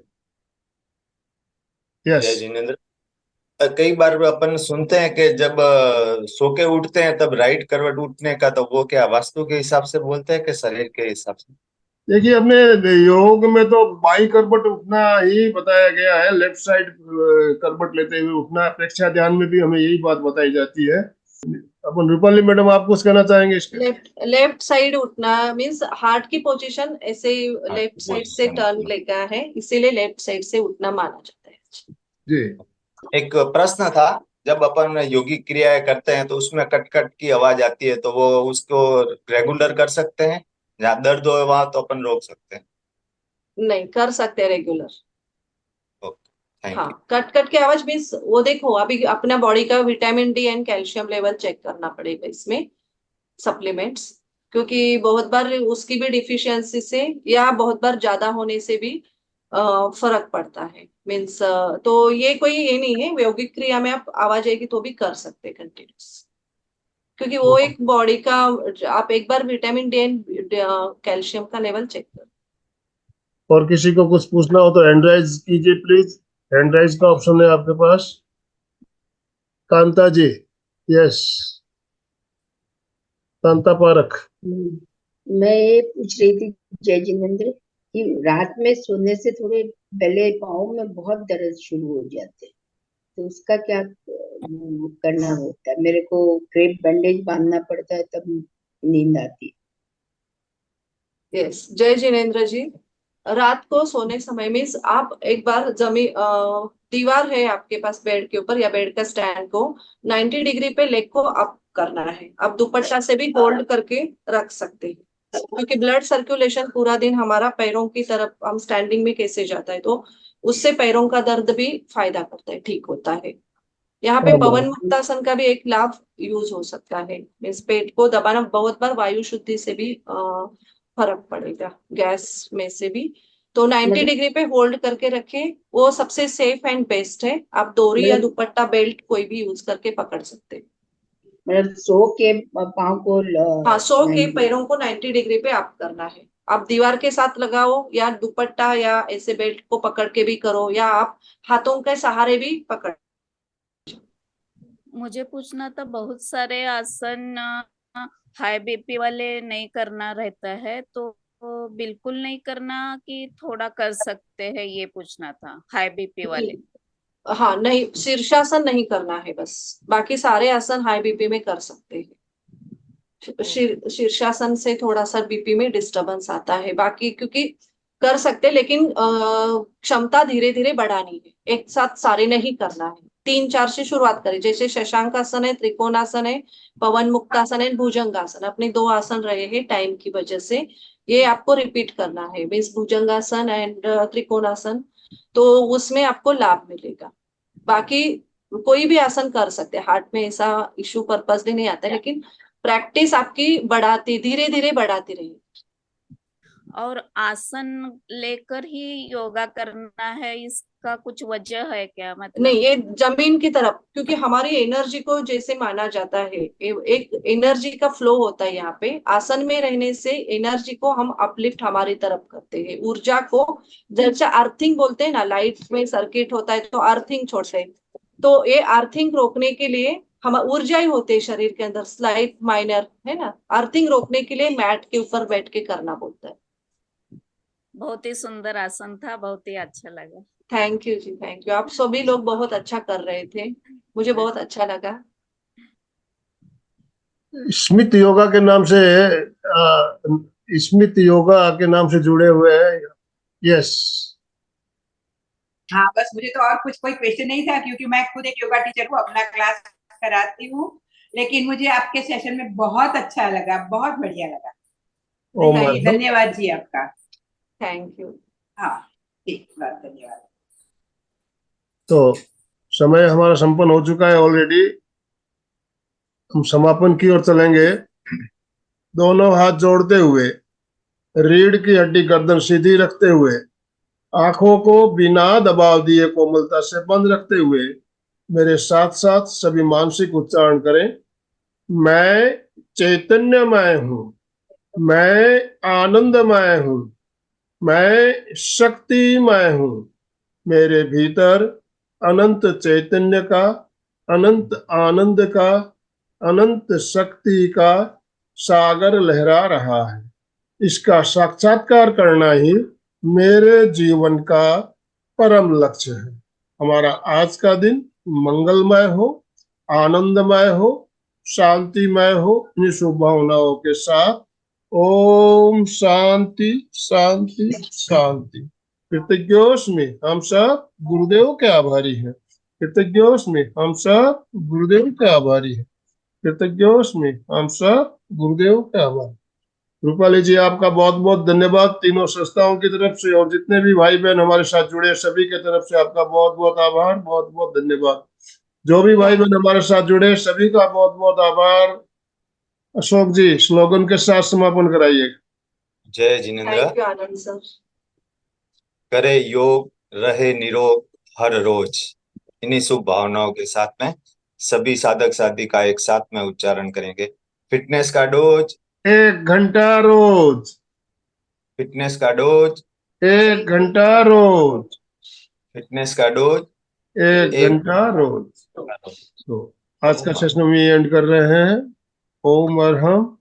यस। जय जिनेन्द्र। कई बार अपन सुनते हैं कि जब सो के उठते हैं तब राइट करवट उठने का, तो वो क्या वास्तु के हिसाब से बोलते हैं कि शरीर के हिसाब से? देखिए, अपने योग में तो बाई करबट उठना ही बताया गया है, लेफ्ट साइड करबट लेते हुए उठना। प्रेक्षा ध्यान में भी हमें यही बात बताई जाती है। अपन रूपाली मैडम, आप कुछ कहना चाहेंगे इसके? लेफ्ट लेफ्ट साइड उठना मीन्स हार्ट की पोजीशन ऐसे हाँ, लेफ्ट साइड से position टर्न होती है। लेगा है, इसीलिए लेफ्ट साइड से उठना माना जाता है। जी। एक प्रश्न था, जब अपन योगी क्रियाएं करते हैं तो उसमें कट कट की आवाज आती है, तो वो उसको रेगुलर कर सकते हैं? जहाँ दर्द हो वहां तो अपन रोक सकते हैं? नहीं कर सकते रेगुलर। ओके, थैंक हाँ, यू। कट कट के आवाज मीन्स वो देखो, अभी अपना बॉडी का vitamin D and calcium level check करना पड़ेगा इसमें, सप्लीमेंट्स। क्योंकि बहुत बार उसकी भी डिफिशियंसी से या बहुत बार ज्यादा होने से भी फर्क पड़ता है। मीन्स तो ये कोई ये नहीं है, यौगिक क्रिया में आप आवाज आएगी तो भी कर सकते कंटिन्यूस, क्योंकि वो एक बॉडी का, आप एक बार विटामिन डी एंड कैल्शियम का लेवल चेक करो। और किसी को कुछ पूछना हो तो हैंड राइज कीजिए प्लीज। हैंड राइज का ऑप्शन है आपके पास। कांता जी, यस, कांता पारख। मैं ये पूछ रही थी जय जिनेन्द्र कि रात में सोने से थोड़े गले पाँव में बहुत दर्द शुरू हो जाते हैं, तो उसका क्या करना होता है? मेरे को क्रेप बैंडेज बांधना पड़ता है तब नींद आती है। यस, जय जिनेन्द्र जी, रात को सोने समय मीन्स आप एक बार दीवार है आपके पास बेड के ऊपर या बेड का स्टैंड को 90 डिग्री पे लेग को अप करना है। आप दुपट्टा से भी होल्ड करके रख सकते हैं, क्योंकि ब्लड सर्कुलेशन पूरा दिन हमारा पैरों की तरफ, हम स्टैंडिंग में कैसे जाता है, तो उससे पैरों का दर्द भी फायदा करता है, ठीक होता है। यहाँ पे पवन मुक्तासन का भी एक लाभ यूज हो सकता है। इस पेट को दबाना, बहुत बार वायु शुद्धि से भी फर्क पड़ेगा, गैस में से भी। तो 90 डिग्री पे होल्ड करके रखे, वो सबसे सेफ एंड बेस्ट है। आप डोरी या दुपट्टा बेल्ट कोई भी यूज करके पकड़ सकते हैं। मतलब सो के पाँव को हाँ, सो के पैरों को 90 डिग्री पे आप करना है। आप दीवार के साथ लगाओ या दुपट्टा या ऐसे बेल्ट को पकड़ के भी करो, या आप हाथों के सहारे भी पकड़। मुझे पूछना था, बहुत सारे आसन हाई बीपी वाले नहीं करना रहता है, तो बिल्कुल नहीं करना कि थोड़ा कर सकते हैं, ये पूछना था हाई बीपी वाले। हाँ नहीं, शीर्षासन नहीं करना है बस, बाकी सारे आसन हाई बीपी में कर सकते हैं। शीर्षासन से थोड़ा सा बीपी में डिस्टरबेंस आता है, बाकी क्योंकि कर सकते, लेकिन क्षमता धीरे धीरे बढ़ानी है, एक साथ सारे नहीं करना है। 3-4 से शुरुआत करें, जैसे शशांक आसन है, त्रिकोणासन है, पवन मुक्तासन है, भुजंगासन। अपने 2 आसन रहे हैं टाइम की वजह से, ये आपको रिपीट करना है, मीन्स भुजंगासन एंड त्रिकोणासन, तो उसमें आपको लाभ मिलेगा। बाकी कोई भी आसन कर सकते हैं, हार्ट में ऐसा इशू पर्पसली नहीं आता है, लेकिन प्रैक्टिस आपकी बढ़ाती, धीरे धीरे बढ़ाती रही। और आसन लेकर ही योगा करना है, इसका कुछ वजह है क्या? मतलब नहीं, ये जमीन की तरफ, क्योंकि हमारी एनर्जी को जैसे माना जाता है, एक एनर्जी का फ्लो होता है यहाँ पे। आसन में रहने से एनर्जी को हम अपलिफ्ट हमारी तरफ करते हैं, ऊर्जा को, जैसे अर्थिंग बोलते हैं ना, लाइट में सर्किट होता है तो अर्थिंग छोड़ते हैं, तो ये अर्थिंग रोकने के लिए हम, ऊर्जा ही होते हैं शरीर के अंदर, स्लाइट माइनर है ना, अर्थिंग रोकने के लिए मैट के ऊपर बैठ के करना बोलता है। बहुत ही सुंदर आसन था, बहुत ही अच्छा लगा। थैंक यू जी, थैंक यू। आप सभी लोग बहुत अच्छा कर रहे थे, मुझे बहुत अच्छा लगा। स्मित योगा के नाम से, स्मित योगा के नाम से जुड़े हुए हैं। यस, हाँ, बस मुझे तो और कुछ कोई क्वेश्चन नहीं था, क्योंकि मैं खुद एक योगा टीचर हूँ, अपना क्लास कराती हूँ, लेकिन मुझे आपके सेशन में बहुत अच्छा लगा, बहुत बढ़िया लगा। धन्यवाद जी आपका। Thank you. हाँ ठीक, बहुत धन्यवाद। तो समय हमारा संपन्न हो चुका है ऑलरेडी, हम समापन की ओर चलेंगे। दोनों हाथ जोड़ते हुए, रीढ़ की हड्डी गर्दन सीधी रखते हुए, आंखों को बिना दबाव दिए कोमलता से बंद रखते हुए मेरे साथ साथ सभी मानसिक उच्चारण करें। मैं चैतन्यमय हूँ, मैं आनंदमय हूँ, मैं शक्तिमय हूँ। मेरे भीतर अनंत चैतन्य का, अनंत आनंद का, अनंत शक्ति का सागर लहरा रहा है। इसका साक्षात्कार करना ही मेरे जीवन का परम लक्ष्य है। हमारा आज का दिन मंगलमय हो, आनंदमय हो, शांतिमय हो। इन शुभ भावनाओं के साथ ओम शांति शांति शांति। कृतज्ञोस्मि, हम सब गुरुदेव के आभारी हैं। कृतज्ञोस्मि, हम सब गुरुदेव के आभारी हैं। कृतज्ञोस्मि, हम सब गुरुदेव के आभारी। रूपाली जी, आपका बहुत बहुत धन्यवाद तीनों संस्थाओं की तरफ से, और जितने भी भाई बहन हमारे साथ जुड़े सभी के तरफ से आपका बहुत बहुत आभार, बहुत बहुत धन्यवाद। जो भी भाई बहन हमारे साथ जुड़े सभी का बहुत बहुत आभार। अशोक जी, स्लोगन के साथ समापन कराइए। जय Jinendra. Thank you Anand sir. करे योग, रहे निरोग हर रोज। इन्हीं शुभ भावनाओं के साथ में सभी साधक साधिका एक साथ में उच्चारण करेंगे। फिटनेस का डोज, 1 घंटा रोज, फिटनेस का डोज, 1 घंटा रोज, फिटनेस का डोज, 1 एक घंटा रोज। तो आज का सेशन हम एंड कर रहे हैं। ओम अरहम